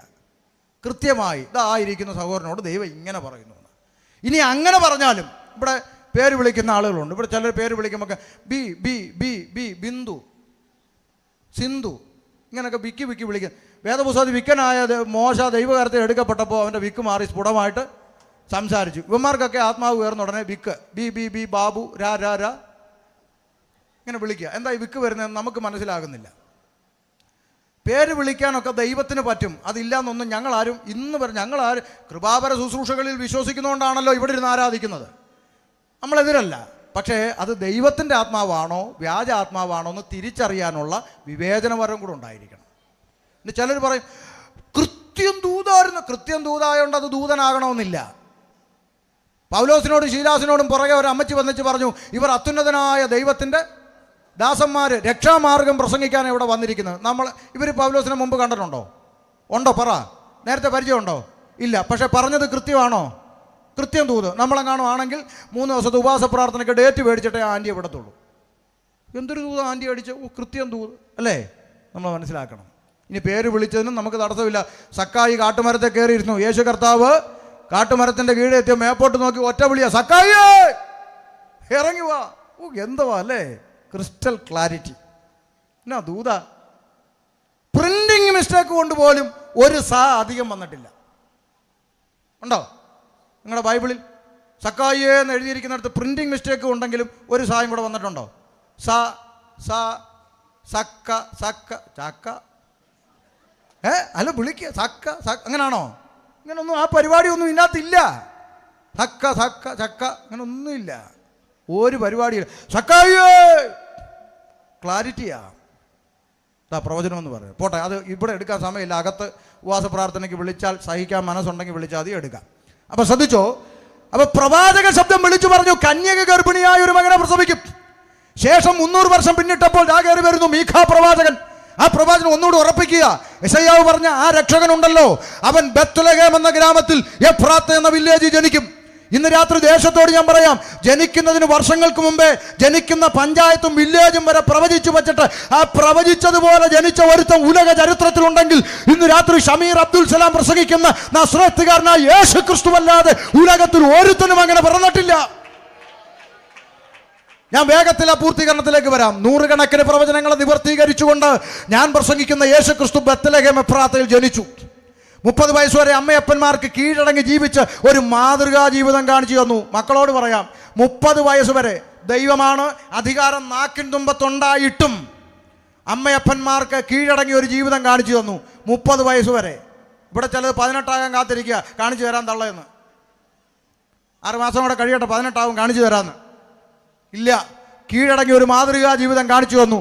കൃത്യമായി ഇതായിരിക്കുന്ന സഹോദരനോട് ദൈവം ഇങ്ങനെ പറയുന്നു. ഇനി അങ്ങനെ പറഞ്ഞാലും ഇവിടെ പേര് വിളിക്കുന്ന ആളുകളുണ്ട്. ഇവിടെ ചിലർ പേര് വിളിക്കുമ്പോൾ ബിന്ദു, സിന്ധു, ഇങ്ങനെയൊക്കെ വിക്കി വിളിക്കും. വേദപുസ്തകത്തിൽ വിക്കനായ മോശ ദൈവകാര്യത്തിൽ എടുക്കപ്പെട്ടപ്പോൾ അവൻ്റെ വിക്ക് മാറി സ്ഫുടമായിട്ട് സംസാരിച്ചു. ഇവന്മാർക്കൊക്കെ ആത്മാവ് ഉയർന്ന ഉടനെ വിക്ക് ബി ബാബു രാ ഇങ്ങനെ വിളിക്കുക. എന്താ ഈ വിക്ക് വരുന്നതെന്ന് നമുക്ക് മനസ്സിലാകുന്നില്ല. പേര് വിളിക്കാനൊക്കെ ദൈവത്തിന് പറ്റും. അതില്ലാന്നൊന്നും ഞങ്ങളാരും ഞങ്ങളാരും കൃപാപര ശുശ്രൂഷകളിൽ വിശ്വസിക്കുന്നതുകൊണ്ടാണല്ലോ ഇവിടെ ഇരുന്ന് ആരാധിക്കുന്നത്. നമ്മളെതിരല്ല. പക്ഷേ അത് ദൈവത്തിൻ്റെ ആത്മാവാണോ വ്യാജ ആത്മാവാണോ എന്ന് തിരിച്ചറിയാനുള്ള വിവേചനപരം കൂടെ ഉണ്ടായിരിക്കണം. ഇനി ചിലർ പറയും കൃത്യം ദൂതായോണ്ട് അത് ദൂതനാകണമെന്നില്ല. പൗലോസിനോടും ശീലാസിനോടും പുറകെ ഒരു അമ്മച്ചി വന്നിച്ച് പറഞ്ഞു, ഇവർ അത്യുന്നതനായ ദൈവത്തിൻ്റെ ദാസന്മാര് രക്ഷാമാർഗം പ്രസംഗിക്കാൻ ഇവിടെ വന്നിരിക്കുന്നത്. ഇവർ പൗലോസിനെ മുമ്പ് കണ്ടിട്ടുണ്ടോ? ഉണ്ടോ? പറ. നേരത്തെ പരിചയമുണ്ടോ? ഇല്ല. പക്ഷെ പറഞ്ഞത് കൃത്യമാണോ? കൃത്യം തൂത്. നമ്മളെങ്ങാണുവാണെങ്കിൽ 3 ദിവസത്തെ ഉപവാസ പ്രാർത്ഥനയ്ക്ക് ഡേറ്റ് മേടിച്ചിട്ടേ ആൻറ്റിയെ വിടത്തുള്ളൂ. എന്തൊരു തൂത് ആൻറ്റി അടിച്ച്, കൃത്യം തൂത് അല്ലേ? നമ്മൾ മനസ്സിലാക്കണം. ഇനി പേര് വിളിച്ചതിനും നമുക്ക് തടസ്സമില്ല. സക്കായി കാട്ടുമരത്തെ കയറിയിരുന്നു. യേശു കർത്താവ് കാട്ടുമരത്തിൻ്റെ കീഴെ എത്തിയ മേപ്പോട്ട് നോക്കി ഒറ്റ വിളിയാ, സക്കായി ഇറങ്ങി വാ. എന്തുവാ അല്ലേ? Crystal clarity. എന്നാ ദൂത. പ്രിന്റിങ് മിസ്റ്റേക്ക് കൊണ്ട് പോലും ഒരു സ അധികം വന്നിട്ടില്ല. ഉണ്ടോ നിങ്ങളുടെ ബൈബിളിൽ? സക്കായിയെ എന്ന് എഴുതിയിരിക്കുന്നിടത്ത് പ്രിന്റിങ് മിസ്റ്റേക്ക് ഉണ്ടെങ്കിലും ഒരു സായും കൂടെ വന്നിട്ടുണ്ടോ? സ സ സക്ക സക്ക ചക്ക അല്ല വിളിക്കുക സക്ക അങ്ങനാണോ? ഇങ്ങനൊന്നും ആ പരിപാടിയൊന്നും ഇതിനകത്തില്ല. സക്ക സക്ക ചക്ക അങ്ങനൊന്നുമില്ല. ഒരു പരിപാടിയില്ല. സക്കായിയേ ക്ലാരിറ്റിയാ. പ്രവചനം എന്ന് പറയാം. പോട്ടെ, അത് ഇവിടെ എടുക്കാൻ സമയമില്ല. അകത്ത് ഉപവാസ പ്രാർത്ഥനയ്ക്ക് വിളിച്ചാൽ, സഹിക്കാൻ മനസ്സുണ്ടെങ്കിൽ വിളിച്ചാൽ അത് എടുക്കാം. അപ്പൊ ശ്രദ്ധിച്ചോ. അപ്പൊ പ്രവാചക ശബ്ദം വിളിച്ചു പറഞ്ഞു, കന്യക ഗർഭിണിയായ ഒരു മകനെ പ്രസവിക്കും. ശേഷം 300 വർഷം പിന്നിട്ടപ്പോൾ കയറി വരുന്നു മീഖാ പ്രവാചകൻ. ആ പ്രവാചകൻ ഒന്നുകൂടി ഉറപ്പിക്കുക. യെശയ്യാവ് പറഞ്ഞ ആ രക്ഷകൻ ഉണ്ടല്ലോ, അവൻ ബത്ലഹേം എന്ന ഗ്രാമത്തിൽ എഫ്രാത്ത എന്ന വില്ലേജിൽ ജനിക്കും. ഇന്ന് രാത്രി ദേശത്തോട് ഞാൻ പറയാം, ജനിക്കുന്നതിന് വർഷങ്ങൾക്ക് മുമ്പേ ജനിക്കുന്ന പഞ്ചായത്തും വില്ലേജും വരെ പ്രവചിച്ചു വച്ചിട്ട് ആ പ്രവചിച്ചതുപോലെ ജനിച്ച ഒരുത്തം ഉലക ചരിത്രത്തിലുണ്ടെങ്കിൽ ഇന്ന് രാത്രി ഷമീർ അബ്ദുൽ സലാം പ്രസംഗിക്കുന്ന നസ്രത്തുകാരനായ യേശു ക്രിസ്തുവല്ലാതെ ഉലകത്തിൽ ഒരുത്തനും അങ്ങനെ പറഞ്ഞിട്ടില്ല. ഞാൻ വേഗത്തിൽ ആ പൂർത്തീകരണത്തിലേക്ക് വരാം. 100 കണക്കിന് പ്രവചനങ്ങളെ നിവർത്തീകരിച്ചുകൊണ്ട് ഞാൻ പ്രസംഗിക്കുന്ന യേശു ക്രിസ്തു ബത്ലഹേം എഫ്രാത്തയിൽ ജനിച്ചു. 30 വയസ്സ് വരെ അമ്മയപ്പന്മാർക്ക് കീഴടങ്ങി ജീവിച്ച് ഒരു മാതൃകാ ജീവിതം കാണിച്ചു തന്നു. മക്കളോട് പറയാം, 30 വയസ്സ് വരെ ദൈവമാണ് അധികാരം നാക്കിൻ തുമ്പത്തുണ്ടായിട്ടും അമ്മയപ്പന്മാർക്ക് കീഴടങ്ങി ഒരു ജീവിതം കാണിച്ചു തന്നു. 30 വയസ്സ് വരെ. ഇവിടെ ചിലത് 18 ആകാൻ കാത്തിരിക്കുക, കാണിച്ചു തരാൻ തള്ളയെന്ന്. 6 മാസം കൂടെ കഴിയട്ടെ, 18 കാണിച്ചു തരാമെന്ന്. ഇല്ല, കീഴടങ്ങി ഒരു മാതൃകാ ജീവിതം കാണിച്ചു തന്നു.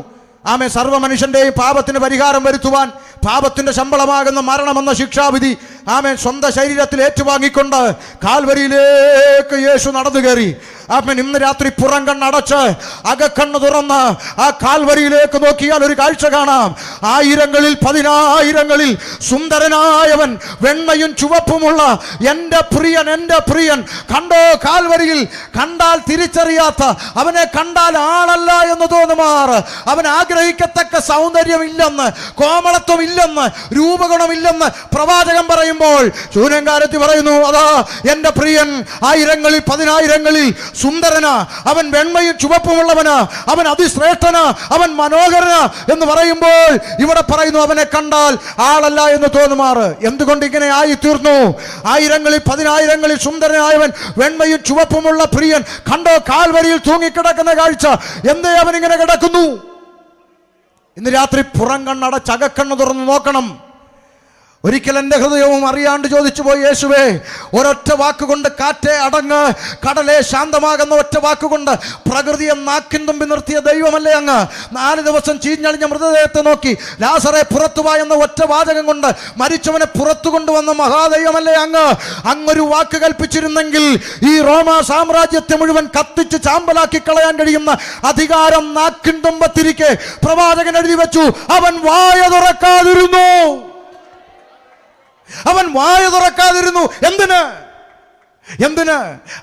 ആമേ. സർവ്വ മനുഷ്യന്റെയും പാപത്തിന് പരിഹാരം വരുത്തുവാൻ പാപത്തിന്റെ ശമ്പളമാകുന്ന മരണമെന്ന ശിക്ഷാവിധി സ്വന്തം ശരീരത്തിൽ ഏറ്റുവാങ്ങിക്കൊണ്ട് കാൽവരിയിലേക്ക് യേശു നടന്നു കയറി. ഇന്ന് രാത്രി പുറം കണ്ണടച്ച് അകക്കണ്ണ് തുറന്ന് ആ കാൽവരിയിലേക്ക് നോക്കിയാൽ ഒരു കാഴ്ച കാണാം. ആയിരങ്ങളിൽ 10,000ങ്ങളിൽ സുന്ദരനായവൻ, വെണ്മയും ചുവപ്പുമുള്ള എൻ്റെ പ്രിയൻ കണ്ടോ കാൽവരിയിൽ. കണ്ടാൽ തിരിച്ചറിയാത്ത, അവനെ കണ്ടാൽ ആളല്ല എന്ന് തോന്നുമാർ, അവൻ ആഗ്രഹിക്കത്തക്ക സൗന്ദര്യമില്ലെന്ന്, കോമളത്വം ഇല്ലെന്ന്, രൂപഗുണമില്ലെന്ന് പ്രവാചകൻ പറയുമ്പോൾ ശൂന്യങ്കാരത്തി പറയുന്നു, അതാ എൻ്റെ പ്രിയൻ 1000ങ്ങളിൽ 10,000ങ്ങളിൽ സുന്ദരനാ, അവൻ വെണ്മയും ചുവപ്പുമുള്ളവനാ, അവൻ അതിശ്രേഷ്ഠനാ, അവൻ മനോഹരനാ എന്ന് പറയുമ്പോൾ ഇവിടെ പറയുന്നു അവനെ കണ്ടാൽ ആളല്ല എന്ന് തോന്നുമാറ്. എന്തുകൊണ്ട് ഇങ്ങനെ ആയി തീർന്നു? 1000ങ്ങളിൽ 10,000ങ്ങളിൽ സുന്ദരനായവൻ, വെണ്മയും ചുവപ്പുമുള്ള പ്രിയൻ കണ്ടോ കാൽവരിയിൽ തൂങ്ങിക്കിടക്കുന്ന കാഴ്ച. എന്തേ അവൻ ഇങ്ങനെ കിടക്കുന്നു? ഇന്ന് രാത്രി പുറം കണ്ണടച്ച് അകക്കണ്ണ് തുറന്ന് നോക്കണം. ഒരിക്കൽ എൻ്റെ ഹൃദയവും അറിയാണ്ട് ചോദിച്ചു പോയി, യേശുവേ, ഒരൊറ്റ വാക്കുകൊണ്ട് കാറ്റേ അടങ്ങ്, കടലേ ശാന്തമാകുന്ന ഒറ്റ വാക്കുകൊണ്ട് പ്രകൃതിയെ നാക്കിൻ തുമ്പി നിർത്തിയ ദൈവമല്ലേ അങ്ങ്? 4 ദിവസം ചീഞ്ഞളിഞ്ഞ മൃതദേഹത്തെ നോക്കി ലാസറെ പുറത്തുവാ എന്ന ഒറ്റ വാചകം കൊണ്ട് മരിച്ചവനെ പുറത്തു കൊണ്ടുവന്ന മഹാദൈവമല്ലേ അങ്ങ്? അങ്ങൊരു വാക്ക് കൽപ്പിച്ചിരുന്നെങ്കിൽ ഈ റോമാ സാമ്രാജ്യത്തെ മുഴുവൻ കത്തിച്ച് ചാമ്പലാക്കി കളയാൻ കഴിയുന്ന അധികാരം നാക്കിൻ തുമ്പത്തിരിക്കെ പ്രവാചകൻ എഴുതി വെച്ചു, അവൻ വായ തുറക്കാതിരുന്നു. അവൻ വായ തുറക്കാതിരുന്നു. എന്തിന്?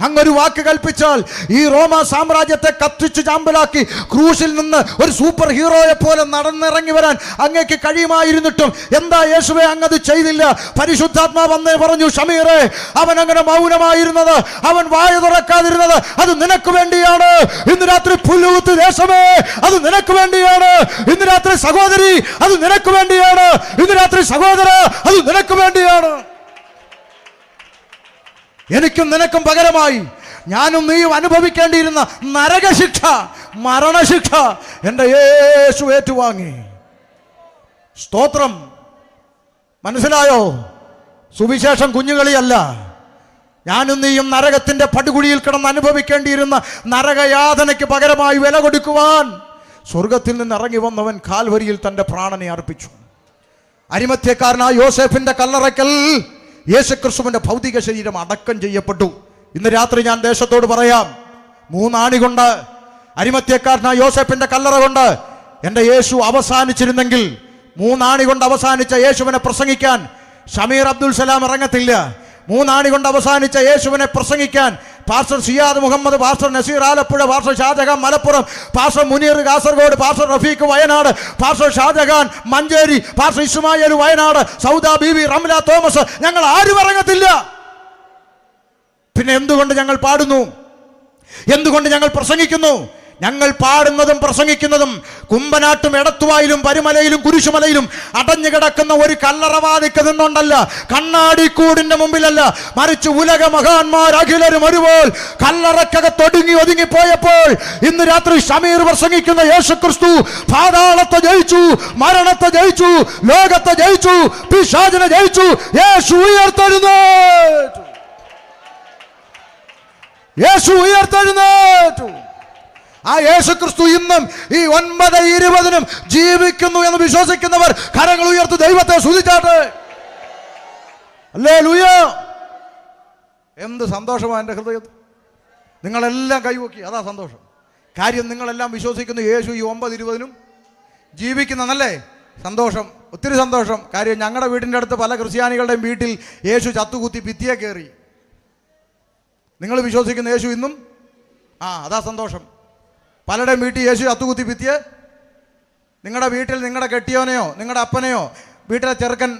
അങ്ങൊരു വാക്ക് കൽപ്പിച്ചാൽ ഈ റോമാ സാമ്രാജ്യത്തെ കത്തിച്ച് ചാമ്പലാക്കി ക്രൂശിൽ നിന്ന് ഒരു സൂപ്പർ ഹീറോയെ പോലെ നടന്നിറങ്ങി വരാൻ അങ്ങേക്ക് കഴിയുമായിരുന്നിട്ടും എന്താ യേശുവേ അങ്ങത് ചെയ്തില്ല? പരിശുദ്ധാത്മാ വന്നേ പറഞ്ഞു, ഷമീറേ, അവൻ അങ്ങനെ മൗനമായിരുന്നത്, അവൻ വായ തുറക്കാതിരുന്നത് അത് നിനക്ക് വേണ്ടിയാണ്. ഇന്ന് രാത്രി പുല്ലുകുത്ത് ദേശമേ, അത് നിനക്ക് വേണ്ടിയാണ്. ഇന്ന് രാത്രി സഹോദരി, അത് നിനക്ക് വേണ്ടിയാണ്. ഇന്ന് രാത്രി സഹോദര, അത് നിനക്ക് വേണ്ടിയാണ്. എനിക്കും നിനക്കും പകരമായി ഞാനും നീയും അനുഭവിക്കേണ്ടിയിരുന്ന നരകശിക്ഷ, മരണശിക്ഷ എൻ്റെ യേശു ഏറ്റുവാങ്ങി. സ്തോത്രം. മനസ്സിലായോ? സുവിശേഷം കുഞ്ഞുകളിയല്ല. ഞാനും നീയും നരകത്തിന്റെ പടുകുഴിയിൽ കിടന്ന് അനുഭവിക്കേണ്ടിയിരുന്ന നരകയാതനയ്ക്ക് പകരമായി വില കൊടുക്കുവാൻ സ്വർഗത്തിൽ നിന്ന് ഇറങ്ങി വന്നവൻ കാൽവരിയിൽ തൻ്റെ പ്രാണനെ അർപ്പിച്ചു. അരിമത്യക്കാരനായ യോസേഫിന്റെ കല്ലറയ്ക്കൽ യേശുക്രിസ്തുവിന്റെ ഭൗതിക ശരീരം അടക്കം ചെയ്യപ്പെട്ടു. ഇന്ന് രാത്രി ഞാൻ ദേശത്തോട് പറയാം, 3 ആണി കൊണ്ട് അരിമത്യക്കാരനായ യോസേപ്പിന്റെ കല്ലറ കൊണ്ട് എൻ്റെ യേശു അവസാനിച്ചിരുന്നെങ്കിൽ, 3 ആണി കൊണ്ട് അവസാനിച്ച യേശുവിനെ പ്രസംഗിക്കാൻ ഷമീർ അബ്ദുൽ സലാം ഇറങ്ങത്തില്ല. 3 ആണി കൊണ്ട് അവസാനിച്ച യേശുവിനെ പ്രസംഗിക്കാൻ pastor Siyad Muhammad, pastor Nazeer Alappuzha, pastor Shajahan Malappuram, pastor Muneer Kasaragod, pastor Rafeeq Wayanad, pastor Shajahan Manjeri, pastor Ismail Wayanad, Sauda Beevi, Ramla Thomas, ഞങ്ങൾ ആരും ഇറങ്ങത്തില്ല. പിന്നെ എന്തുകൊണ്ട് ഞങ്ങൾ പാടുന്നു? എന്തുകൊണ്ട് ഞങ്ങൾ പ്രസംഗിക്കുന്നു? ഞങ്ങൾ പാടുന്നതും പ്രസംഗിക്കുന്നതും കുമ്പനാട്ടും എടത്തുവായിലും പരുമലയിലും കുരിശുമലയിലും അടഞ്ഞു കിടക്കുന്ന ഒരു കല്ലറവാതിക്ക് നിന്നുകൊണ്ടല്ല, കണ്ണാടിക്കൂടിന്റെ മുമ്പിലല്ല, മറിച്ച് ഉലക മഹാന്മാർ അഖിലരും ഒരുപോൽ കല്ലറക്കകത്തൊടുങ്ങി ഒതുങ്ങിപ്പോയപ്പോൾ ഇന്ന് രാത്രി ഷമീർ പ്രസംഗിക്കുന്ന യേശുക്രിസ്തു പാതാളത്തെ ജയിച്ചു, മരണത്തെ ജയിച്ചു, ലോകത്തെ ജയിച്ചു, പിശാചിനെ ജയിച്ചു. യേശു ഉയർത്തെഴുന്നേറ്റു. യേശു ഉയർത്തെഴുന്നേറ്റു. ആ യേശുക്രിസ്തു ഇന്നും ഈ 9:20 ജീവിക്കുന്നു എന്ന് വിശ്വസിക്കുന്നവർ കരങ്ങൾ ഉയർത്തി ദൈവത്തെ സ്തുതിച്ചാട്ടെ. ഹല്ലേലൂയ. എന്ത് സന്തോഷമാണ് എൻ്റെ ഹൃദയത്തിൽ. നിങ്ങളെല്ലാം കൈവക്കി, അതാ സന്തോഷം. കാര്യം നിങ്ങളെല്ലാം വിശ്വസിക്കുന്നു യേശു ഈ 9:20 ജീവിക്കുന്നതല്ലേ? സന്തോഷം, ഒത്തിരി സന്തോഷം. കാര്യം ഞങ്ങളുടെ വീടിൻ്റെ അടുത്ത് പല ക്രിസ്ത്യാനികളുടെയും വീട്ടിൽ യേശു ചത്തുകുത്തി ഭിത്തിയെ കയറി. നിങ്ങൾ വിശ്വസിക്കുന്ന യേശു ഇന്നും അതാ സന്തോഷം. പലരുടെയും വീട്ടിൽ യേശു ചത്തുകുത്തി ഭിത്തിയെ. നിങ്ങളുടെ വീട്ടിൽ നിങ്ങളുടെ കെട്ടിയോനെയോ നിങ്ങളുടെ അപ്പനെയോ വീട്ടിലെ ചെറുക്കൻ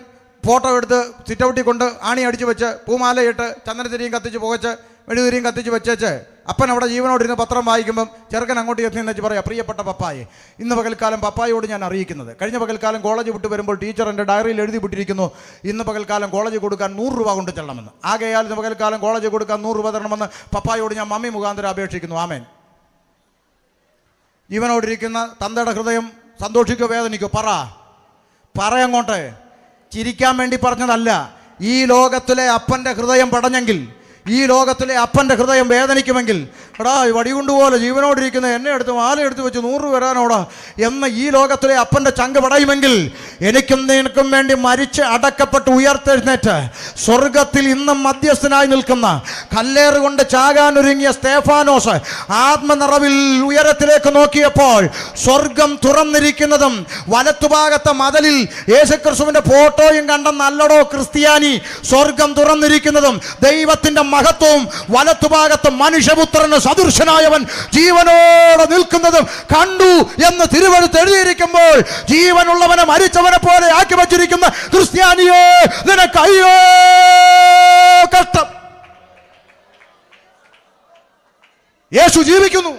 ഫോട്ടോ എടുത്ത് സിറ്റൗട്ടിൽ കൊണ്ട് ആണി അടിച്ച് വെച്ച് പൂമാലയിട്ട് ചന്ദനത്തിരിയും കത്തിച്ച് പുകച്ച് മെഴുകുതിരിയും കത്തിച്ച് വെച്ചേച്ച് അപ്പൻ അവിടെ ജീവനോടിരുന്ന് പത്രം വായിക്കുമ്പം ചെറുക്കൻ അങ്ങോട്ട് എത്തി എന്ന് പറയാം, പ്രിയപ്പെട്ട പപ്പായെ, ഇന്ന് പകൽക്കാലം പപ്പായോട് ഞാൻ അറിയിക്കുന്നത്, കഴിഞ്ഞ പകൽക്കാലം കോളേജ് വിട്ട് വരുമ്പോൾ ടീച്ചർ എൻ്റെ ഡയറിയിൽ എഴുതി വിട്ടിരിക്കുന്നു, ഇന്ന് പകൽക്കാലം കോളേജ് കൊടുക്കാൻ 100 രൂപ കൊണ്ട് ചെല്ലണമെന്ന്. ആകെയാൽ ഇന്ന് പകൽക്കാലം കോളേജ് കൊടുക്കാൻ 100 രൂപ തരണമെന്ന് പപ്പായോട് ഞാൻ മമ്മി മുഖാന്തരം അപേക്ഷിക്കുന്നു. ആമേൻ. ജീവനോടിരിക്കുന്ന തന്തയുടെ ഹൃദയം സന്തോഷിക്കോ വേദനിക്കോ? പറയങ്ങോട്ടെ. ചിരിക്കാൻ വേണ്ടി പറഞ്ഞതല്ല. ഈ ലോകത്തിലെ അപ്പൻ്റെ ഹൃദയം പടഞ്ഞെങ്കിൽ, ഈ ലോകത്തിലെ അപ്പൻ്റെ ഹൃദയം വേദനിക്കുമെങ്കിൽ, എടാ വടികൊണ്ടുപോലെ ജീവനോടിരിക്കുന്ന എന്നെ എടുത്ത് മാല എടുത്ത് വെച്ച് 100 വരാനോടാ എന്ന് ഈ ലോകത്തിലെ അപ്പൻ്റെ ചങ്ക് പടയുമെങ്കിൽ, എനിക്കും നിനക്കും വേണ്ടി മരിച്ച് അടക്കപ്പെട്ട് ഉയർത്തെഴുന്നേറ്റ് സ്വർഗത്തിൽ ഇന്നും മധ്യസ്ഥനായി നിൽക്കുന്ന, കല്ലേറ് കൊണ്ട് ചാകാനൊരുങ്ങിയ സ്തേഫാനോസ് ആത്മനിറവിൽ ഉയരത്തിലേക്ക് നോക്കിയപ്പോൾ സ്വർഗം തുറന്നിരിക്കുന്നതും വലത്തുഭാഗത്തെ മതിലിൽ യേശുക്രിസ്തുവിന്റെ ഫോട്ടോയും കണ്ട നല്ലടോ ക്രിസ്ത്യാനി, സ്വർഗം തുറന്നിരിക്കുന്നതും ദൈവത്തിന്റെ മഹത്വവും വലത്തുഭാഗത്ത് മനുഷ്യപുത്രന് സദൃശനായവൻ ജീവനോടെ നിൽക്കുന്നതും കണ്ടു എന്ന് തിരുവെഴുത്ത് എഴുതിയിരിക്കുമ്പോൾ, ജീവനുള്ളവനെ മരിച്ചവനെ പോലെ ആക്കി വച്ചിരിക്കുന്ന ക്രിസ്ത്യാനിയെ നിനക്ക് അയ്യോ കഷ്ടം. യേശു ജീവിക്കുന്നു.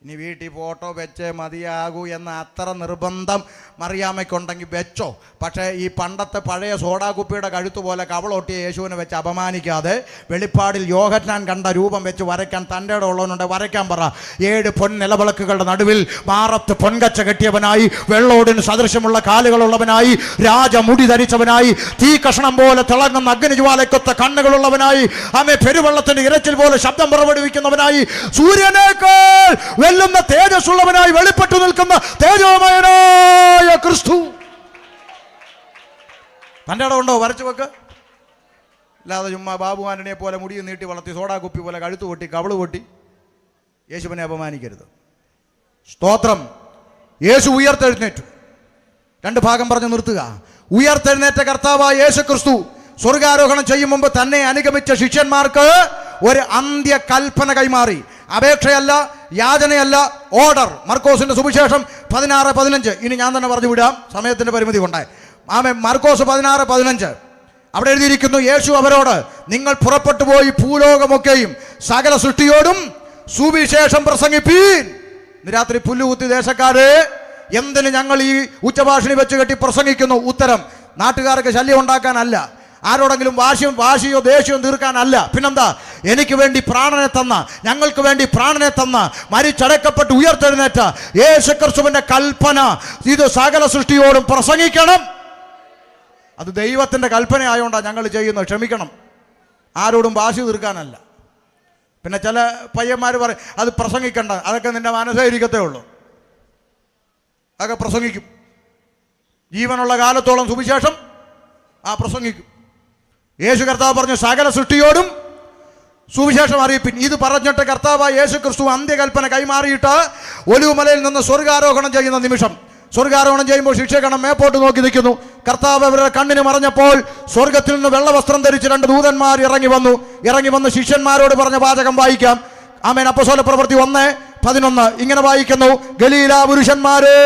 ഇനി വീട്ടിൽ ഫോട്ടോ വെച്ചേ മതിയാകൂ എന്ന അത്ര നിർബന്ധം മറിയാമ്മയ്ക്കുണ്ടെങ്കിൽ വെച്ചോ. പക്ഷേ ഈ പണ്ടത്തെ പഴയ സോഡാ കുപ്പിയുടെ കഴുത്ത് പോലെ കവളൊട്ടിയ യേശുവിനെ വെച്ച് അപമാനിക്കാതെ വെളിപ്പാടിൽ യോഹന്നാൻ കണ്ട രൂപം വെച്ച് വരയ്ക്കാൻ തൻ്റെ ഉള്ളവനുണ്ട്, വരയ്ക്കാൻ പറ. 7 പൊൻനിലവിളക്കുകളുടെ നടുവിൽ മാറത്ത് പൊൻകച്ച കെട്ടിയവനായി, വെള്ളോടിന് സദൃശ്യമുള്ള കാലുകളുള്ളവനായി, രാജമുടി ധരിച്ചവനായി, തീ കഷണം പോലെ തിളങ്ങുന്ന അഗ്നിജ്വാലക്കൊത്ത കണ്ണുകളുള്ളവനായി, ആമേ പെരുവെള്ളത്തിന്റെ ഇരച്ചിൽ പോലെ ശബ്ദം പുറപ്പെടുവിക്കുന്നവനായി, സൂര്യനേക്കാൾ വെല്ലുന്ന തേജസ്സുള്ളവനായി വെളിപ്പെട്ടു നിൽക്കുന്ന തേജോമയനായ ക്രിസ്തു. തൻ്റെ ഇടം ഉണ്ടോ? വരച്ചു വെക്ക്. അല്ലാതെ ചുമ്മാ ബാബു ആന്റണിയെ പോലെ മുടിയും നീട്ടി വളർത്തി സോഡാ കുപ്പി പോലെ കഴുത്തു പൊട്ടി കവള് പൊട്ടി യേശുവിനെ അപമാനിക്കരുത്. സ്തോത്രം. യേശു ഉയർത്തെഴുന്നേറ്റു. 2 ഭാഗം പറഞ്ഞു നിർത്തുക. ഉയർത്തെഴുന്നേറ്റ കർത്താവായ യേശു ക്രിസ്തു സ്വർഗാരോഹണം ചെയ്യും മുമ്പ് തന്നെ അനുഗമിച്ച ശിഷ്യന്മാർക്ക് ഒരു അന്ത്യ കൽപ്പന കൈമാറി. അപേക്ഷയല്ല, യാചനയല്ല, ഓർഡർ. മർക്കോസിന്റെ സുവിശേഷം 16:15. ഇനി ഞാൻ തന്നെ പറഞ്ഞു വിടാം, സമയത്തിന്റെ പരിമിതി കൊണ്ടായി. മർക്കോസ് 16:15 അവിടെ എഴുതിയിരിക്കുന്നു, യേശു അവരോട്, നിങ്ങൾ പുറപ്പെട്ടു പോയി ഭൂലോകമൊക്കെയും സകല സൃഷ്ടിയോടും സുവിശേഷം പ്രസംഗിപ്പീൻ. ഇന്ന് രാത്രി പുല്ലുകുത്തി ദേശക്കാരെ, എന്തിന് ഞങ്ങൾ ഈ ഉച്ചഭാഷിണി വെച്ച് കെട്ടി പ്രസംഗിക്കുന്നു? ഉത്തരം, നാട്ടുകാർക്ക് ശല്യം ഉണ്ടാക്കാനല്ല, ആരോടെങ്കിലും വാശിയോ ദേഷ്യമോ തീർക്കാനല്ല. പിന്നെന്താ? എനിക്ക് വേണ്ടി പ്രാണനെ തന്ന, ഞങ്ങൾക്ക് വേണ്ടി പ്രാണനെ തന്ന, മരിച്ചടക്കപ്പെട്ട് ഉയർത്തെഴുന്നേറ്റ യേശുക്രിസ്തുവിന്റെ കൽപ്പന ഇത് സകല സൃഷ്ടിയോടും പ്രസംഗിക്കണം. അത് ദൈവത്തിന്റെ കൽപ്പന ആയതുകൊണ്ടാണ് ഞങ്ങൾ ചെയ്യുന്നത്. ക്ഷമിക്കണം, ആരോടും വാശി തീർക്കാനല്ല. പിന്നെ ചില പയ്യന്മാർ പറയും അത് പ്രസംഗിക്കണ്ട, അതൊക്കെ നിന്റെ മനസ്സേ ഇരിക്കത്തേ ഉള്ളൂ. അതൊക്കെ പ്രസംഗിക്കും. ജീവനുള്ള കാലത്തോളം സുവിശേഷം പ്രസംഗിക്കും. യേശു കർത്താവ് പറഞ്ഞു, സകല സൃഷ്ടിയോടും സുവിശേഷം അറിയിപ്പിൻ. ഇത് പറഞ്ഞിട്ട് കർത്താവായ യേശു ക്രിസ്തു അന്ത്യകൽപ്പന കൈമാറിയിട്ട് ഒലിവുമലയിൽ നിന്ന് സ്വർഗാരോഹണം ചെയ്യുന്ന നിമിഷം, സ്വർഗാരോഹണം ചെയ്യുമ്പോൾ ശിക്ഷകണം മേപ്പോട്ട് നോക്കി നിൽക്കുന്നു. കർത്താവ് അവരുടെ കണ്ണിന് മറഞ്ഞപ്പോൾ സ്വർഗത്തിൽ നിന്ന് വെള്ളവസ്ത്രം ധരിച്ച് 2 ദൂതന്മാർ ഇറങ്ങി വന്ന് ശിഷ്യന്മാരോട് പറഞ്ഞ വാചകം വായിക്കാം. ആമേൻ. അപ്പോസ്തലപ്രവൃത്തി 1:11 ഇങ്ങനെ വായിക്കുന്നു: ഗലീല പുരുഷന്മാരെ,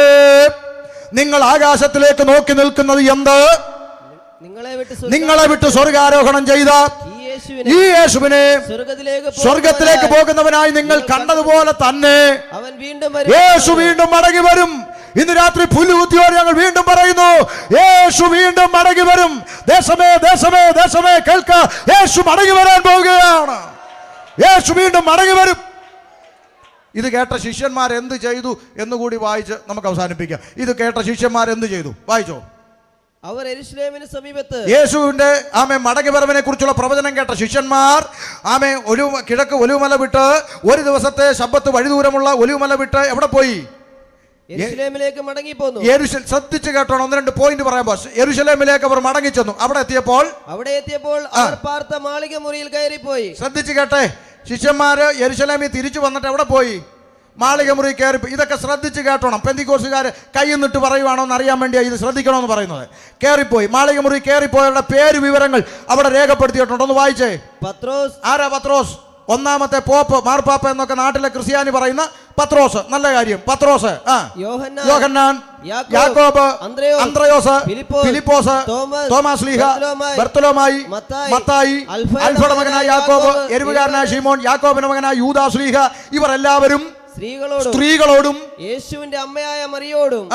നിങ്ങൾ ആകാശത്തിലേക്ക് നോക്കി നിൽക്കുന്നത് എന്ത്? നിങ്ങളെ വിട്ട് സ്വർഗാരോഹണം ചെയ്ത ഈ യേശുവിനെ സ്വർഗത്തിലേക്ക് പോകുന്നവനായി നിങ്ങൾ കണ്ടതുപോലെ തന്നെ യേശു വീണ്ടും മടങ്ങി വരും. ഇന്ന് രാത്രി പുല്ലുകുത്തിയോട് ഞങ്ങൾ വീണ്ടും പറയുന്നു, യേശു വീണ്ടും മടങ്ങി വരും. ദേശമേ ദേശമേ ദേശമേ കേൾക്ക, യേശു മടങ്ങി വരാൻ പോവുകയാണ്. യേശു വീണ്ടും മടങ്ങി വരും. ഇത് കേട്ട ശിഷ്യന്മാർ എന്ത് ചെയ്തു എന്നുകൂടി വായിച്ച് നമുക്ക് അവസാനിപ്പിക്കാം. ഇത് കേട്ട ശിഷ്യന്മാർ എന്ത് ചെയ്തു വായിച്ചോ. അവർ യെരൂശലേമിന് സമീപത്ത് യേശുവിന്റെ മടങ്ങി വരവിനെ കുറിച്ചുള്ള പ്രവചനം കേട്ട ശിഷ്യന്മാർ കിഴക്ക് ഒലിവുമല വിട്ട് ഒരു ദിവസത്തെ ശബ്ബത്ത് വഴി ദൂരമുള്ള ഒലിവുമല വിട്ട് എവിടെ പോയി? യെരൂശലേമിലേക്ക് മടങ്ങി പോന്നു. ശ്രദ്ധിച്ച് കേട്ടോണം, 1-2 പോയിന്റ് പറയാൻ. യെരൂശലേമിലേക്ക് അവർ മടങ്ങി ചെന്നു. അവിടെ എത്തിയപ്പോൾ അവർ പാർത്ത മാളിക മുറിയിൽ കയറിപ്പോയി. ശ്രദ്ധിച്ച് കേട്ടെ, ശിഷ്യന്മാര് യെരൂശലേമിൽ തിരിച്ചു വന്നിട്ട് എവിടെ പോയി? മാളിക മുറി കയറി. ഇതൊക്കെ ശ്രദ്ധിച്ച് കേട്ടോണം. പെന്തിക്കോസുകാർ കൈന്നിട്ട് പറയുവാണോ എന്ന് അറിയാൻ വേണ്ടിയാണ് ഇത് ശ്രദ്ധിക്കണമെന്ന് പറയുന്നത്. കയറിപ്പോയി, മാളിക മുറി കയറിപ്പോയവരുടെ പേര് വിവരങ്ങൾ അവിടെ രേഖപ്പെടുത്തിയിട്ടുണ്ട്. ഒന്ന് വായിച്ചേ. പത്രോസ്. ആരാ പത്രോസ്? ഒന്നാമത്തെ പോപ്പ്, മാർപ്പാപ്പ എന്നൊക്കെ നാട്ടിലെ ക്രിസ്ത്യാനി പറയുന്ന പത്രോസ്. നല്ല കാര്യം. പത്രോസ്, യോഹന്നാൻ, യാക്കോബ്, അന്ത്രയോസ്, ഫിലിപ്പോസ്, തോമാസ് ലീഹ, ബർത്തലോമായി, മത്തായി, അൽഫയുടെ മകനായ യാക്കോബ്, എരുവുകാരനായ ശീമോൻ, യാക്കോബിന്റെ മകനായ യൂദാസ് ലീഹ, ഇവർ എല്ലാവരും സ്ത്രീകളോടും യേശുവിന്റെ അമ്മയായ മറിയോടും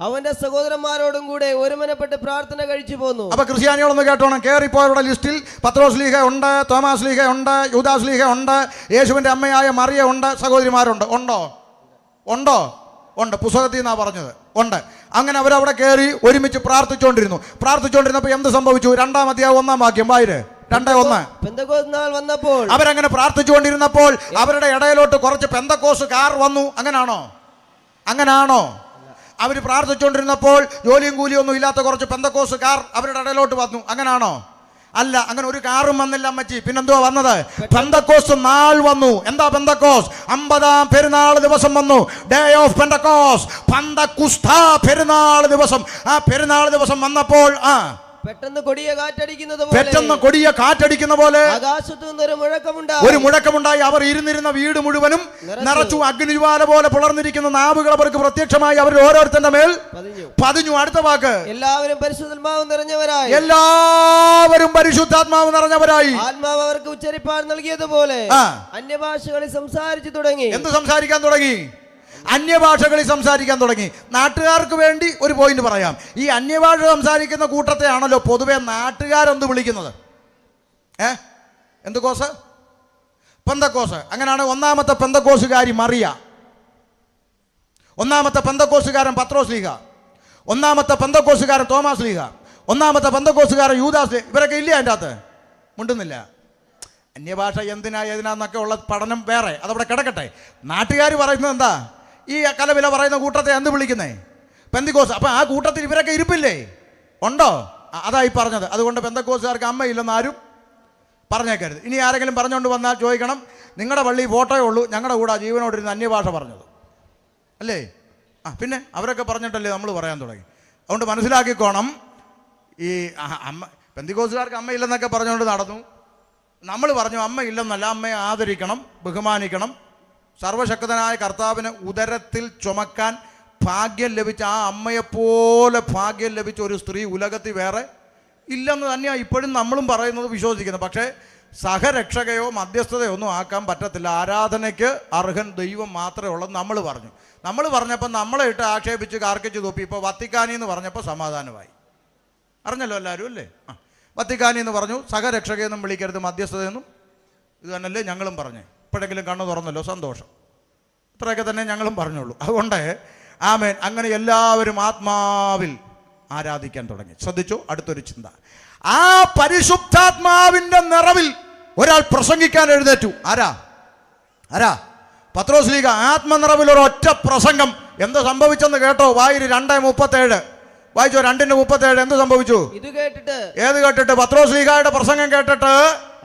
അവന്റെ സഹോദരന്മാരോടും കൂടെ ഒരുമനപ്പെട്ട് പ്രാർത്ഥന കഴിച്ചു പോന്നു. അപ്പൊ ക്രിസ്ത്യാനികളൊന്ന് കേട്ടോണം. കേറിപ്പോയവരുടെ ലിസ്റ്റിൽ പത്രോസ് ലീഹ ഉണ്ട്, തോമാസ് ലീഹ ഉണ്ട്, യൂദാസ് ലീഹ ഉണ്ട്, യേശുവിന്റെ അമ്മയായ മറിയ ഉണ്ട്, സഹോദരിമാരുണ്ട്. ഉണ്ടോ? ഉണ്ട്. പുസ്തകത്തിൽ നിന്നാ പറഞ്ഞത്. ഉണ്ട്. അങ്ങനെ അവരവിടെ കയറി ഒരുമിച്ച് പ്രാർത്ഥിച്ചുകൊണ്ടിരുന്നപ്പോൾ എന്ത് സംഭവിച്ചു? 2-ാം അധ്യായം 1-ാം വാക്യം വായിര്. 2:1 അവരങ്ങനെ പ്രാർത്ഥിച്ചുകൊണ്ടിരുന്നപ്പോൾ അവരുടെ ഇടയിലോട്ട് കുറച്ച് പെന്തക്കോസുകാർ വന്നു. അങ്ങനാണോ? അവർ പ്രാർത്ഥിച്ചുകൊണ്ടിരുന്നപ്പോൾ ജോലിയും കൂലിയും ഒന്നും ഇല്ലാത്ത കുറച്ച് പെന്തക്കോസുകാർ അവരുടെ ഇടയിലോട്ട് വന്നു. അങ്ങനാണോ? അല്ല, അങ്ങനെ ഒരു കാറും വന്നില്ല അമ്മച്ചി. പിന്നെന്തുവാ വന്നത്? പെന്തക്കോസ് നാൾ വന്നു. എന്താ പെന്തക്കോസ്? 50-ാം പെരുന്നാൾ ദിവസം വന്നു. ഡേ ഓഫ് പെന്തക്കോസ്, പന്തക്കുസ്ത പെരുന്നാൾ ദിവസം. ആ പെരുന്നാൾ ദിവസം വന്നപ്പോൾ പെട്ടെന്ന് കൊടിയ കാറ്റടിക്കുന്ന പോലെ ആകാശത്തു നിന്ന് ഒരു മുഴക്കമുണ്ടായി. അവർ ഇരുന്നിരുന്ന വീട് മുഴുവനും നിറച്ചു. അഗ്നിജ്വാല പോലെ പുലർന്നിരിക്കുന്ന നാവുകൾ അവർക്ക് പ്രത്യക്ഷമായി അവർ ഓരോരുത്തരുടെ മേൽ പതിഞ്ഞു. അടുത്ത വാക്ക്, എല്ലാവരും പരിശുദ്ധാത്മാവ് നിറഞ്ഞവരായി. ആത്മാവ് അവർക്ക് ഉച്ചരിപ്പാൻ നൽകിയതുപോലെ അന്യഭാഷകളിൽ സംസാരിച്ചു തുടങ്ങി. എന്ത് സംസാരിക്കാൻ തുടങ്ങി? അന്യഭാഷകളിൽ സംസാരിക്കാൻ തുടങ്ങി. നാട്ടുകാർക്ക് വേണ്ടി ഒരു പോയിന്റ് പറയാം. ഈ അന്യഭാഷ സംസാരിക്കുന്ന കൂട്ടത്തെയാണല്ലോ പൊതുവെ നാട്ടുകാരെന്ത് വിളിക്കുന്നത്? എന്ത് കോസ്? പെന്തക്കോസ്. അങ്ങനെയാണ് ഒന്നാമത്തെ പെന്തക്കോസുകാരി മറിയ, ഒന്നാമത്തെ പെന്തക്കോസുകാരൻ പത്രോസ് ലീഹ, ഒന്നാമത്തെ പെന്തക്കോസുകാരൻ തോമാസ് ലീഹ, ഒന്നാമത്തെ പെന്തക്കോസുകാരൻ യൂദാസ്. ഇവരൊക്കെ ഇല്ല അതിൻ്റെ അകത്ത്? മുണ്ടുന്നില്ല. അന്യഭാഷ ഏതിനാന്നൊക്കെ ഉള്ള പഠനം വേറെ, അതവിടെ കിടക്കട്ടെ. നാട്ടുകാർ പറയുന്നത് എന്താ? ഈ കലവില പറയുന്ന കൂട്ടത്തെ എന്ത് വിളിക്കുന്നേ? പെന്തക്കോസ്. അപ്പം ആ കൂട്ടത്തിൽ ഇവരൊക്കെ ഇരിപ്പില്ലേ? ഉണ്ടോ? അതായി പറഞ്ഞത്. അതുകൊണ്ട് പെന്തക്കോസുകാർക്ക് അമ്മയില്ലെന്ന് ആരും പറഞ്ഞേക്കരുത്. ഇനി ആരെങ്കിലും പറഞ്ഞുകൊണ്ട് വന്നാൽ ചോദിക്കണം, നിങ്ങളുടെ പള്ളി ഫോട്ടോയേ ഉള്ളൂ, ഞങ്ങളുടെ കൂടെ ജീവനോടിരുന്ന് അന്യഭാഷ പറഞ്ഞത് അല്ലേ? പിന്നെ അവരൊക്കെ പറഞ്ഞിട്ടല്ലേ നമ്മൾ പറയാൻ തുടങ്ങി. അതുകൊണ്ട് മനസ്സിലാക്കിക്കോണം, ഈ പെന്തക്കോസുകാർക്ക് അമ്മയില്ലെന്നൊക്കെ പറഞ്ഞുകൊണ്ട് നടന്നു. നമ്മൾ പറഞ്ഞു അമ്മയില്ലെന്നല്ല, അമ്മയെ ആദരിക്കണം, ബഹുമാനിക്കണം. സർവശക്തനായ കർത്താവിന് ഉദരത്തിൽ ചുമക്കാൻ ഭാഗ്യം ലഭിച്ച ആ അമ്മയെപ്പോലെ ഭാഗ്യം ലഭിച്ച ഒരു സ്ത്രീ ഉലകത്തിൽ വേറെ ഇല്ലെന്ന് തന്നെയാണ് ഇപ്പോഴും നമ്മളും പറയുന്നത്, വിശ്വസിക്കുന്നത്. പക്ഷേ സഹരക്ഷകയോ മധ്യസ്ഥതയോ ഒന്നും ആക്കാൻ പറ്റത്തില്ല. ആരാധനയ്ക്ക് അർഹൻ ദൈവം മാത്രമേ ഉള്ളൂ നമ്മൾ പറഞ്ഞു. നമ്മൾ പറഞ്ഞപ്പോൾ നമ്മളെ ഇട്ട് ആക്ഷേപിച്ച് കാർക്കിച്ച് തോപ്പി. ഇപ്പോൾ വത്തിക്കാനി എന്ന് പറഞ്ഞപ്പോൾ സമാധാനമായി. അറിഞ്ഞല്ലോ എല്ലാവരും അല്ലേ? വത്തിക്കാനി എന്ന് പറഞ്ഞു. സഹരക്ഷകയെന്നും വിളിക്കരുത്, മധ്യസ്ഥതയെന്നും. ഇത് തന്നെയല്ലേ ഞങ്ങളും പറഞ്ഞേ. ഇപ്പോഴെങ്കിലും കണ്ണു തുറന്നല്ലോ, സന്തോഷം. ഇത്രയൊക്കെ തന്നെ ഞങ്ങളും പറഞ്ഞുള്ളൂ. അതുകൊണ്ട് ആമേൻ. അങ്ങനെ എല്ലാവരും ആത്മാവിൽ ആരാധിക്കാൻ തുടങ്ങി. ശ്രദ്ധിച്ചു. അടുത്തൊരു ചിന്ത, ആ പരിശുദ്ധാത്മാവിന്റെ നിറവിൽ ഒരാൾ പ്രസംഗിക്കാൻ എഴുന്നേറ്റു. ആരാ? പത്രോസ് ലീഗ. ആത്മനിറവിൽ ഒരു ഒറ്റ പ്രസംഗം. എന്ത് സംഭവിച്ചെന്ന് കേട്ടോ? വായിര് 2:37 വായിച്ചോ. 2:37 എന്ത് സംഭവിച്ചു? ഇത് കേട്ടിട്ട്, ഏത് കേട്ടിട്ട്? പത്രോസ് ലീഗയുടെ പ്രസംഗം കേട്ടിട്ട്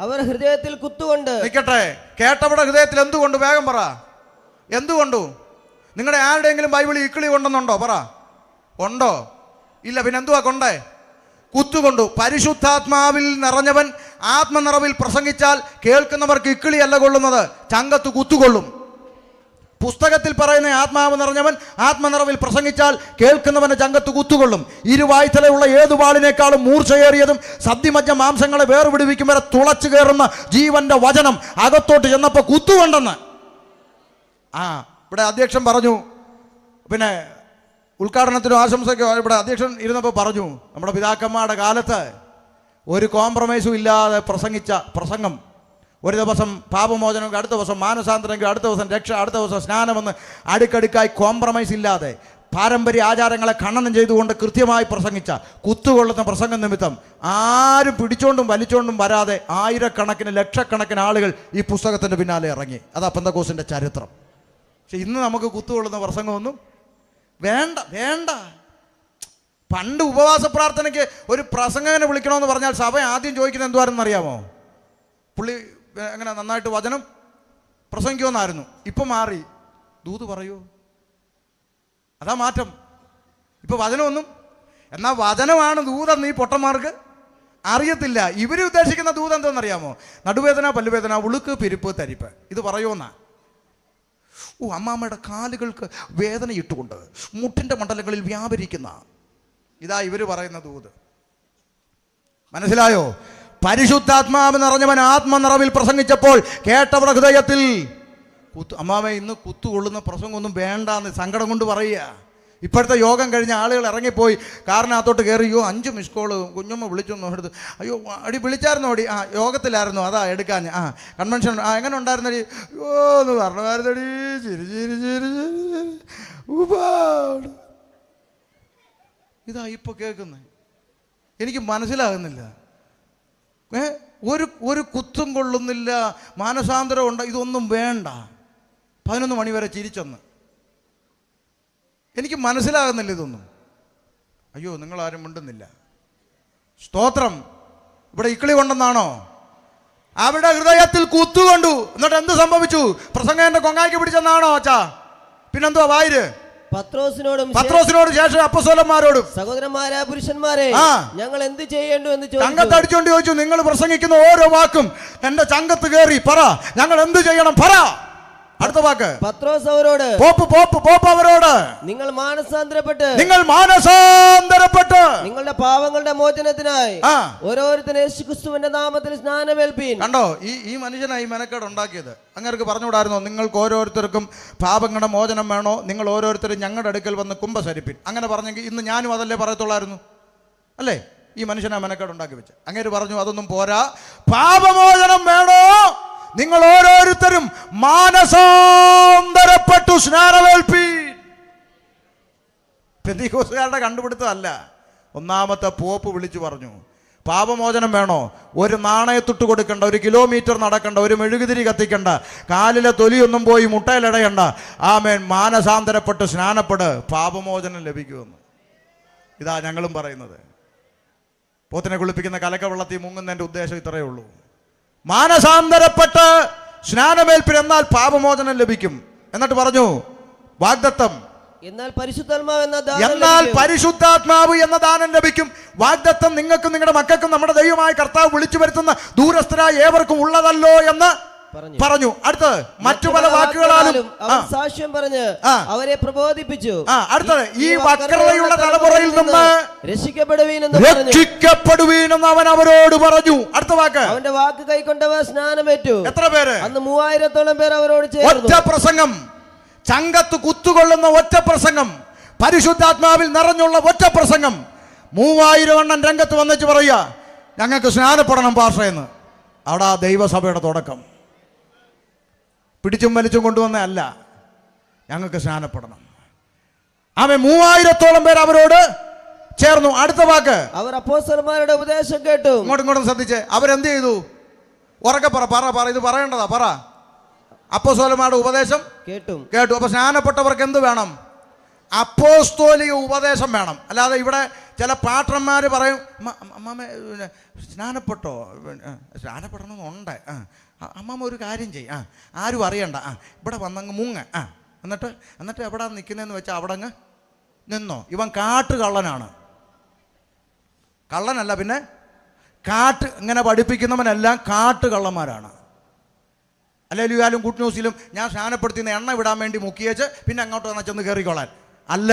അവർ ഹൃദയത്തിൽ കുത്തുകൊണ്ട്. നിൽക്കട്ടെ, കേട്ടവിടെ ഹൃദയത്തിൽ എന്തുകൊണ്ട്? വേഗം പറ. എന്തുകൊണ്ടു? നിങ്ങളുടെ ആരുടെയെങ്കിലും ബൈബിളിൽ ഇക്കിളി കൊണ്ടെന്നുണ്ടോ? പറ. ഉണ്ടോ? ഇല്ല. പിന്നെ എന്തുവാ കൊണ്ടേ? കുത്തുകൊണ്ടു. പരിശുദ്ധാത്മാവിൽ നിറഞ്ഞവൻ ആത്മനിറവിൽ പ്രസംഗിച്ചാൽ കേൾക്കുന്നവർക്ക് ഇക്കിളിയല്ല കൊള്ളുന്നത്, ചങ്കത്ത് കുത്തുകൊള്ളും. പുസ്തകത്തിൽ പറയുന്ന ആത്മാവ് നിറഞ്ഞവൻ ആത്മനിറവിൽ പ്രസംഗിച്ചാൽ കേൾക്കുന്നവന്റെ ചങ്കത്ത് കുത്തുകൊള്ളും. ഇരുവായ്ത്തലയുള്ള ഏതു വാളിനേക്കാളും മൂർച്ചയേറിയതും സദ്യമജ്ജ മാംസങ്ങളെ വേർപിടിവിക്കും വരെ തുളച്ചു കയറുന്ന ജീവന്റെ വചനം അകത്തോട്ട് ചെന്നപ്പോൾ കുത്തുകൊണ്ടെന്ന്. ഇവിടെ അധ്യക്ഷൻ പറഞ്ഞു, പിന്നെ ഉദ്ഘാടനത്തിനും ആശംസയ്ക്കോ ഇവിടെ അധ്യക്ഷൻ ഇരുന്നപ്പോൾ പറഞ്ഞു, നമ്മുടെ പിതാക്കന്മാരുടെ കാലത്ത് ഒരു കോംപ്രമൈസും ഇല്ലാതെ പ്രസംഗിച്ച പ്രസംഗം, ഒരു ദിവസം പാപമോചനം, അടുത്ത ദിവസം മാനസാന്തരം, അടുത്ത ദിവസം രക്ഷ, അടുത്ത ദിവസം സ്നാനമെന്ന് അടുക്കടുക്കായി കോംപ്രമൈസ് ഇല്ലാതെ പാരമ്പര്യ ആചാരങ്ങളെ ഖണ്ഡനം ചെയ്തുകൊണ്ട് കൃത്യമായി പ്രസംഗിച്ച കുത്തുകൊള്ളുന്ന പ്രസംഗം നിമിത്തം ആരും പിടിച്ചോണ്ടും വലിച്ചോണ്ടും വരാതെ ആയിരക്കണക്കിന് ലക്ഷക്കണക്കിന് ആളുകൾ ഈ പുസ്തകത്തിൻ്റെ പിന്നാലെ ഇറങ്ങി. അതാ പെന്തക്കോസ്തിൻ്റെ ചരിത്രം. പക്ഷെ ഇന്ന് നമുക്ക് കുത്തുകൊള്ളുന്ന പ്രസംഗമൊന്നും വേണ്ട വേണ്ട. പണ്ട് ഉപവാസ പ്രാർത്ഥനയ്ക്ക് ഒരു പ്രസംഗകനെ വിളിക്കണമെന്ന് പറഞ്ഞാൽ സഭ ആദ്യം ചോദിക്കുന്നത് എന്തുവാരെന്ന് അറിയാമോ? പുള്ളി എങ്ങനെ നന്നായിട്ട് വചനം പ്രസംഗിക്കുമെന്നായിരുന്നു. ഇപ്പം മാറി, ദൂത് പറയൂ. അതാ മാറ്റം. ഇപ്പം വചനമൊന്നും, എന്നാൽ വചനമാണ് ദൂതെന്ന് ഈ പൊട്ടന്മാർക്ക് അറിയത്തില്ല. ഇവർ ഉദ്ദേശിക്കുന്ന ദൂത് എന്താണെന്നറിയാമോ? നടുവേദന, പല്ലുവേദന, ഉളുക്ക്, പിരിപ്പ്, തരിപ്പ്, ഇത് പറയുമെന്നാ. അമ്മാമ്മയുടെ കാലുകൾക്ക് വേദന ഇട്ടുകൊണ്ട് മുട്ടിൻ്റെ മണ്ഡലങ്ങളിൽ വ്യാപരിക്കുന്ന, ഇതാ ഇവർ പറയുന്ന ദൂത്. മനസ്സിലായോ? പരിശുദ്ധാത്മാവ് നിറഞ്ഞവൻ ആത്മനിറവിൽ പ്രസംഗിച്ചപ്പോൾ കേട്ടവരുടെ ഹൃദയത്തിൽ അമ്മാമ ഇന്ന് കുത്തുകൊള്ളുന്ന പ്രസംഗമൊന്നും വേണ്ടാന്ന് സങ്കടം കൊണ്ട് പറയുക. ഇപ്പോഴത്തെ യോഗം കഴിഞ്ഞ ആളുകൾ ഇറങ്ങിപ്പോയി കാറിനകത്തോട്ട് കയറി, 5 മിസ് കോള് കുഞ്ഞമ്മ വിളിച്ചൊന്നും എടുത്ത്, അയ്യോ അടി വിളിച്ചായിരുന്നു, അടി യോഗത്തിലായിരുന്നു, അതാ എടുക്കാൻ, കൺവെൻഷൻ എങ്ങനെ ഉണ്ടായിരുന്നടി, എന്ന് പറഞ്ഞായിരുന്നടി, ചിരി ചിരി ചിരി ചിരി. ഇതാ ഇപ്പൊ കേൾക്കുന്നത്. എനിക്ക് മനസ്സിലാകുന്നില്ല. ഒരു കുത്തും കൊള്ളുന്നില്ല, മാനസാന്തരം ഉണ്ട്, ഇതൊന്നും വേണ്ട. 11 മണി വരെ ചിരിച്ചെന്ന്. എനിക്ക് മനസ്സിലാകുന്നില്ല ഇതൊന്നും. അയ്യോ, നിങ്ങളാരും മിണ്ടുന്നില്ല. സ്തോത്രം. ഇവിടെ ഇക്കിളി കൊണ്ടെന്നാണോ? അവിടെ ഹൃദയത്തിൽ കുത്തുകൊണ്ടു. എന്നിട്ട് എന്ത് സംഭവിച്ചു? പ്രസംഗന്റെ കൊങ്ങായ്ക്ക് പിടിച്ചെന്നാണോ അച്ഛാ? പിന്നെന്തുവാ വായിര്? പത്രോസിനോട് ശേഷം അപ്പോസ്തലന്മാരോടും, സഹോദരന്മാരായ പുരുഷന്മാരെ, ഞങ്ങൾ എന്ത് ചെയ്യേണ്ടു എന്ന് ചങ്കത്തടിച്ചോണ്ട് ചോദിച്ചു. നിങ്ങൾ പ്രസംഗിക്കുന്ന ഓരോ വാക്കും എന്റെ ചങ്കത്ത് കയറി. പറ, ഞങ്ങൾ എന്ത് ചെയ്യണം? പറ. അടുത്ത വാക്ക്. പത്രോസ് അവരോട്, പോപ്പ് അവരോട്, നിങ്ങൾ മാനസാന്തരപ്പെട്ട് നിങ്ങളുടെ പാവങ്ങളുടെ മോചനത്തിനായി ഓരോരുത്തരും യേശുക്രിസ്തുവിന്റെ നാമത്തിൽ സ്നാനമേൽപ്പീൻ. കണ്ടോ, ഈ മനുഷ്യനായി മെനക്കേട് ഉണ്ടാക്കിയത്. അങ്ങേർക്ക് പറഞ്ഞുകൂടായിരുന്നോ? നിങ്ങൾക്ക് ഓരോരുത്തർക്കും പാപങ്ങളുടെ മോചനം വേണോ, നിങ്ങൾ ഓരോരുത്തരും ഞങ്ങളുടെ അടുക്കൽ വന്ന് കുമ്പസരിപ്പിൻ. അങ്ങനെ പറഞ്ഞെങ്കിൽ ഇന്ന് ഞാനും അതല്ലേ പറയത്തുള്ളായിരുന്നു, അല്ലേ? ഈ മനുഷ്യനാ മെനക്കേട് ഉണ്ടാക്കി വെച്ച്. അങ്ങേര് പറഞ്ഞു അതൊന്നും പോരാ, പാപമോചനം വേണോ, നിങ്ങൾ ഓരോരുത്തരും മാനസാന്തരപ്പെട്ടു സ്നാനമേൽപ്പീൻ. പെന്തക്കോസ്തുകാരുടെ കണ്ടുപിടുത്തമല്ല. ഒന്നാമത്തെ പോപ്പ് വിളിച്ചു പറഞ്ഞു, പാപമോചനം വേണോ, ഒരു നാണയത്തുട്ട് കൊടുക്കണ്ട, 1 കിലോമീറ്റർ നടക്കണ്ട, ഒരു മെഴുകുതിരി കത്തിക്കണ്ട, കാലിലെ തൊലിയൊന്നും പോയി മുട്ടയിലിടയണ്ട, ആമേൻ, മാനസാന്തരപ്പെട്ട് സ്നാനപ്പെട്, പാപമോചനം ലഭിക്കുമെന്ന്. ഇതാ ഞങ്ങളും പറയുന്നത്. പോത്തിനെ കുളിപ്പിക്കുന്ന കലക്ക വെള്ളത്തിൽ മുങ്ങുന്നതിൻ്റെ ഉദ്ദേശം ഇത്രയേ ഉള്ളൂ. മാനസാന്തരപ്പെട്ട് സ്നാനമേൽപ്പിൻ, എന്നാൽ പാപമോചനം ലഭിക്കും. എന്നിട്ട് പറഞ്ഞു വാഗ്ദത്തം, എന്നാൽ പരിശുദ്ധാത്മാവ് എന്ന ദാനം ലഭിക്കും. വാഗ്ദത്തം നിങ്ങൾക്കും നിങ്ങളുടെ മക്കൾക്കും നമ്മുടെ ദൈവമായ കർത്താവ് വിളിച്ചു വരുത്തുന്ന ദൂരസ്ഥരായ ഏവർക്കും ഉള്ളതല്ലോ എന്ന് പറഞ്ഞു. അടുത്തത് മറ്റു പല വാക്കുകളാലും സാക്ഷ്യം പറഞ്ഞ് അവരെ പ്രബോധിപ്പിച്ചു. അടുത്തത് ഈ വക്രതയുള്ള തലമുറയിൽ നിന്ന് രക്ഷിക്കപ്പെടുവീനെന്ന് അവൻ അവരോട് പറഞ്ഞു. അടുത്ത വാക്ക്, അവന്റെ വാക്ക് കൈക്കൊണ്ടവർ സ്നാനമേറ്റു. എത്ര പേര്? അന്ന് 3000-ഓളം പേർ അവരോട് ചേർന്നു. ഒറ്റ പ്രസംഗം, ചങ്കത്ത് കുത്തുകൊള്ളുന്ന ഒറ്റ പ്രസംഗം, പരിശുദ്ധാത്മാവിൽ നിറഞ്ഞുള്ള ഒറ്റ പ്രസംഗം. 3000 എണ്ണം രംഗത്ത് വന്നിച്ച് പറയുക, ഞങ്ങൾക്ക് സ്നാനപ്പെടണം പാർഷയെന്ന്. അവിടെ ദൈവസഭയുടെ തുടക്കം. പിടിച്ചും വലിച്ചും കൊണ്ടുവന്ന അല്ല, ഞങ്ങൾക്ക് സ്നാനപ്പെടണം. അവൻ 3000-ഓളം പേർ അവരോട് ചേർന്നു. അടുത്ത വാക്ക്, അവർ അപ്പോസ്തലന്മാരുടെ ഉപദേശം കേട്ടു. ഇങ്ങോട്ടും ശ്രദ്ധിച്ചേ, അവരെന്ത് ചെയ്തു? ഉറക്കെ പറ, ഇത് പറയേണ്ടതാ, പറ. അപ്പോസ്തലന്മാരുടെ ഉപദേശം കേട്ടു. അപ്പൊ സ്നാനപ്പെട്ടവർക്ക് എന്ത് വേണം? അപ്പോസ്തോലിക ഉപദേശം വേണം. അല്ലാതെ ഇവിടെ ചില പാട്ടന്മാർ പറയും, അമ്മാമ്മ സ്നാനപ്പെട്ടോ? സ്നാനപ്പെടണമെന്നുണ്ട്. അമ്മാമ്മ ഒരു കാര്യം ചെയ്യും, ആരും അറിയണ്ട, ഇവിടെ വന്നങ്ങ് മുങ്ങ. എന്നിട്ട് എവിടെ നിൽക്കുന്നതെന്ന് വെച്ചാൽ അവിടെ അങ്ങ് നിന്നോ. ഇവൻ കാട്ടുകള്ളനാണ്. കള്ളനല്ല, പിന്നെ ഇങ്ങനെ പഠിപ്പിക്കുന്നവനെല്ലാം കാട്ടുകള്ളന്മാരാണ്. അല്ലെങ്കിലും ഗുഡ് ന്യൂസിലും ഞാൻ സ്നാനപ്പെടുത്തിന്ന് എണ്ണ വിടാൻ വേണ്ടി മുക്കിയേച്ച് പിന്നെ അങ്ങോട്ട് വന്നാൽ ചെന്ന് കയറിക്കൊള്ളാൻ അല്ല.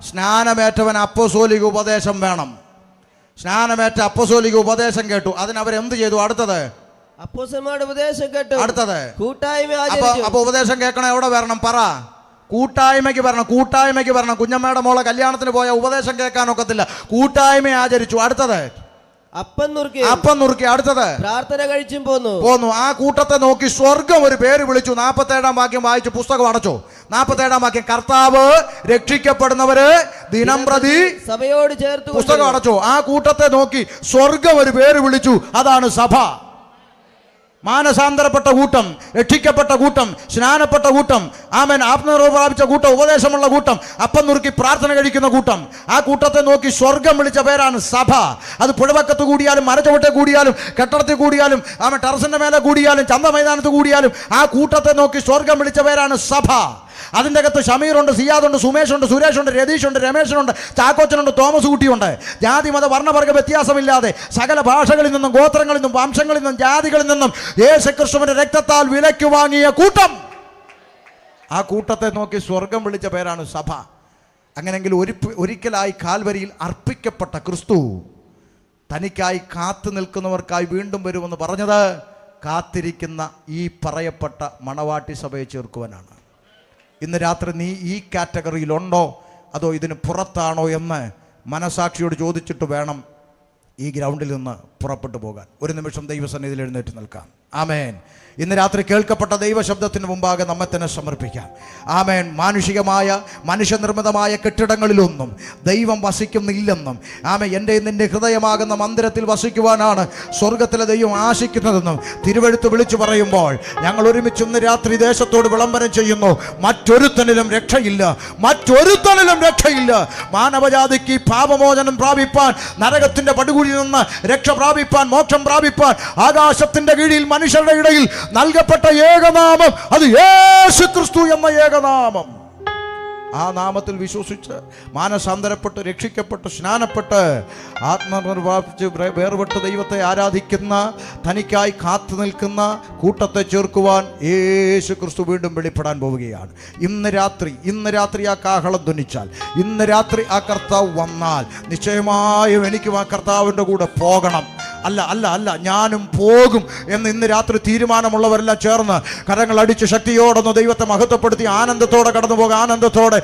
സ്നാനമേറ്റവൻ അപ്പോസ്തോലിക ഉപദേശം വേണം. സ്നാനമേറ്റ അപ്പോസ്തോലിക ഉപദേശം കേട്ടു, അതിനവരെന്ത് ചെയ്തു? അടുത്തത് അപ്പോസ്തലന്മാരുടെ ഉപദേശം കേട്ടു. അടുത്തത് കൂട്ടായ്മ ആചരിച്ചു. അപ്പൊ ഉപദേശം കേൾക്കണം, എവിടെ വരണം? പറ. കൂട്ടായ്മയ്ക്ക് വരണം. കൂട്ടായ്മയ്ക്ക് വരണം. കുഞ്ഞമ്മയുടെ മോളെ കല്യാണത്തിന് പോയ ഉപദേശം കേൾക്കാനൊക്കത്തില്ല. കൂട്ടായ്മ ആചരിച്ചു. അടുത്തത് അപ്പം നുറുക്കി. അടുത്തത് പ്രാർത്ഥന കഴിച്ചും പോന്നു. ആ കൂട്ടത്തെ നോക്കി സ്വർഗം ഒരു പേര് വിളിച്ചു. 47-ാം വാക്യം വായിച്ചു, പുസ്തകം അടച്ചു. 47-ാം വാക്യം, കർത്താവ് രക്ഷിക്കപ്പെടുന്നവര് ദിനം പ്രതി സഭയോട് ചേർത്ത്. പുസ്തകം അടച്ചു. ആ കൂട്ടത്തെ നോക്കി സ്വർഗം ഒരു പേര് വിളിച്ചു, അതാണ് സഭ. മാനസാന്തരപ്പെട്ട കൂട്ടം, രക്ഷിക്കപ്പെട്ട കൂട്ടം, സ്നാനപ്പെട്ട കൂട്ടം, ആമേൻ, ആത്മനിർഭരം പ്രാപിച്ച കൂട്ടം, ഉപദേശമുള്ള കൂട്ടം, അപ്പം നുറുക്കി പ്രാർത്ഥന കഴിക്കുന്ന കൂട്ടം. ആ കൂട്ടത്തെ നോക്കി സ്വർഗം വിളിച്ച പേരാണ് സഭ. അത് പുഴവക്കത്ത് കൂടിയാലും, മരച്ചുവട്ടെ കൂടിയാലും, കെട്ടിടത്തിൽ കൂടിയാലും, ആമേൻ, ടെറസിന്റെ മേലെ കൂടിയാലും, ചന്ത മൈതാനത്ത് കൂടിയാലും, ആ കൂട്ടത്തെ നോക്കി സ്വർഗം വിളിച്ച പേരാണ് സഭ. അതിൻ്റെ അകത്ത് ഷമീറുണ്ട്, സിയാദുണ്ട്, സുമേഷുണ്ട്, സുരേഷുണ്ട്, രതീഷുണ്ട്, രമേശനുണ്ട്, ചാക്കോച്ചനുണ്ട്, തോമസ് കുട്ടിയുണ്ട്. ജാതി മത വർണ്ണവർഗ വ്യത്യാസമില്ലാതെ സകല ഭാഷകളിൽ നിന്നും, ഗോത്രങ്ങളിൽ നിന്നും, വംശങ്ങളിൽ നിന്നും, ജാതികളിൽ നിന്നും യേശുക്രിസ്തുവിന്റെ രക്തത്താൽ വിലയ്ക്ക് വാങ്ങിയ കൂട്ടം. ആ കൂട്ടത്തെ നോക്കി സ്വർഗം വിളിച്ച പേരാണ് സഭ. അങ്ങനെങ്കിൽ ഒരിക്കലായി കാൽവരിയിൽ അർപ്പിക്കപ്പെട്ട ക്രിസ്തു തനിക്കായി കാത്തു നിൽക്കുന്നവർക്കായി വീണ്ടും വരുമെന്ന് പറഞ്ഞത് കാത്തിരിക്കുന്ന ഈ പറയപ്പെട്ട മണവാട്ടി സഭയെ ചേർക്കുവാനാണ്. ഇന്ന് രാത്രി നീ ഈ കാറ്റഗറിയിലുണ്ടോ അതോ ഇതിന് പുറത്താണോ എന്ന് മനസാക്ഷിയോട് ചോദിച്ചിട്ട് വേണം ഈ ഗ്രൗണ്ടിൽ നിന്ന് പുറപ്പെട്ടു പോകാൻ. ഒരു നിമിഷം ദൈവസന്നിധിയിൽ എഴുന്നേറ്റ് നിൽക്കാം. ആമേൻ. ഇന്ന് രാത്രി കേൾക്കപ്പെട്ട ദൈവശബ്ദത്തിന് മുമ്പാകെ നമ്മെ തന്നെ സമർപ്പിക്കാം. ആമേൻ. മാനുഷികമായ മനുഷ്യനിർമ്മിതമായ കെട്ടിടങ്ങളിലൊന്നും ദൈവം വസിക്കുന്നില്ലെന്നും, ആമേൻ, എൻ്റെ നിൻ്റെ ഹൃദയമാകുന്ന മന്ദിരത്തിൽ വസിക്കുവാനാണ് സ്വർഗത്തിലെ ദൈവം ആശിക്കുന്നതെന്നും തിരുവെഴുത്ത് വിളിച്ചു പറയുമ്പോൾ ഞങ്ങൾ ഒരുമിച്ച് ഇന്ന് രാത്രി ദേശത്തോട് വിളംബരം ചെയ്യുന്നു. മറ്റൊരുത്തനിലും രക്ഷയില്ല, മറ്റൊരുത്തനിലും രക്ഷയില്ല. മാനവജാതിക്ക് പാപമോചനം പ്രാപിപ്പാൻ, നരകത്തിൻ്റെ പടുകുഴിയിൽ നിന്ന് രക്ഷ പ്രാപിപ്പാൻ, മോക്ഷം പ്രാപിപ്പാൻ ആകാശത്തിൻ്റെ കീഴിൽ മനുഷ്യരുടെ ഇടയിൽ നൽകപ്പെട്ട ഏകനാമം അത് യേശുക്രിസ്തു എന്ന ഏകനാമം. ആ നാമത്തിൽ വിശ്വസിച്ച് മാനസാന്തരപ്പെട്ട് രക്ഷിക്കപ്പെട്ട് സ്നാനപ്പെട്ട് ആത്മനിർവാപിച്ച് വേർപെട്ട് ദൈവത്തെ ആരാധിക്കുന്ന, തനിക്കായി കാത്തു നിൽക്കുന്ന കൂട്ടത്തെ ചേർക്കുവാൻ യേശു ക്രിസ്തു വീണ്ടും വെളിപ്പെടാൻ പോവുകയാണ്. ഇന്ന് രാത്രി ആ കാഹളം ധ്വനിച്ചാൽ, ഇന്ന് രാത്രി ആ കർത്താവ് വന്നാൽ നിശ്ചയമായും എനിക്കും ആ കർത്താവിൻ്റെ കൂടെ പോകണം. അല്ല ഞാനും പോകും എന്ന് ഇന്ന് രാത്രി തീരുമാനമുള്ളവരെല്ലാം ചേർന്ന് കരങ്ങൾ അടിച്ച് ശക്തിയോടൊന്ന് ദൈവത്തെ മഹത്വപ്പെടുത്തി ആനന്ദത്തോടെ കടന്നു പോകാം. ആനന്ദത്തോടെ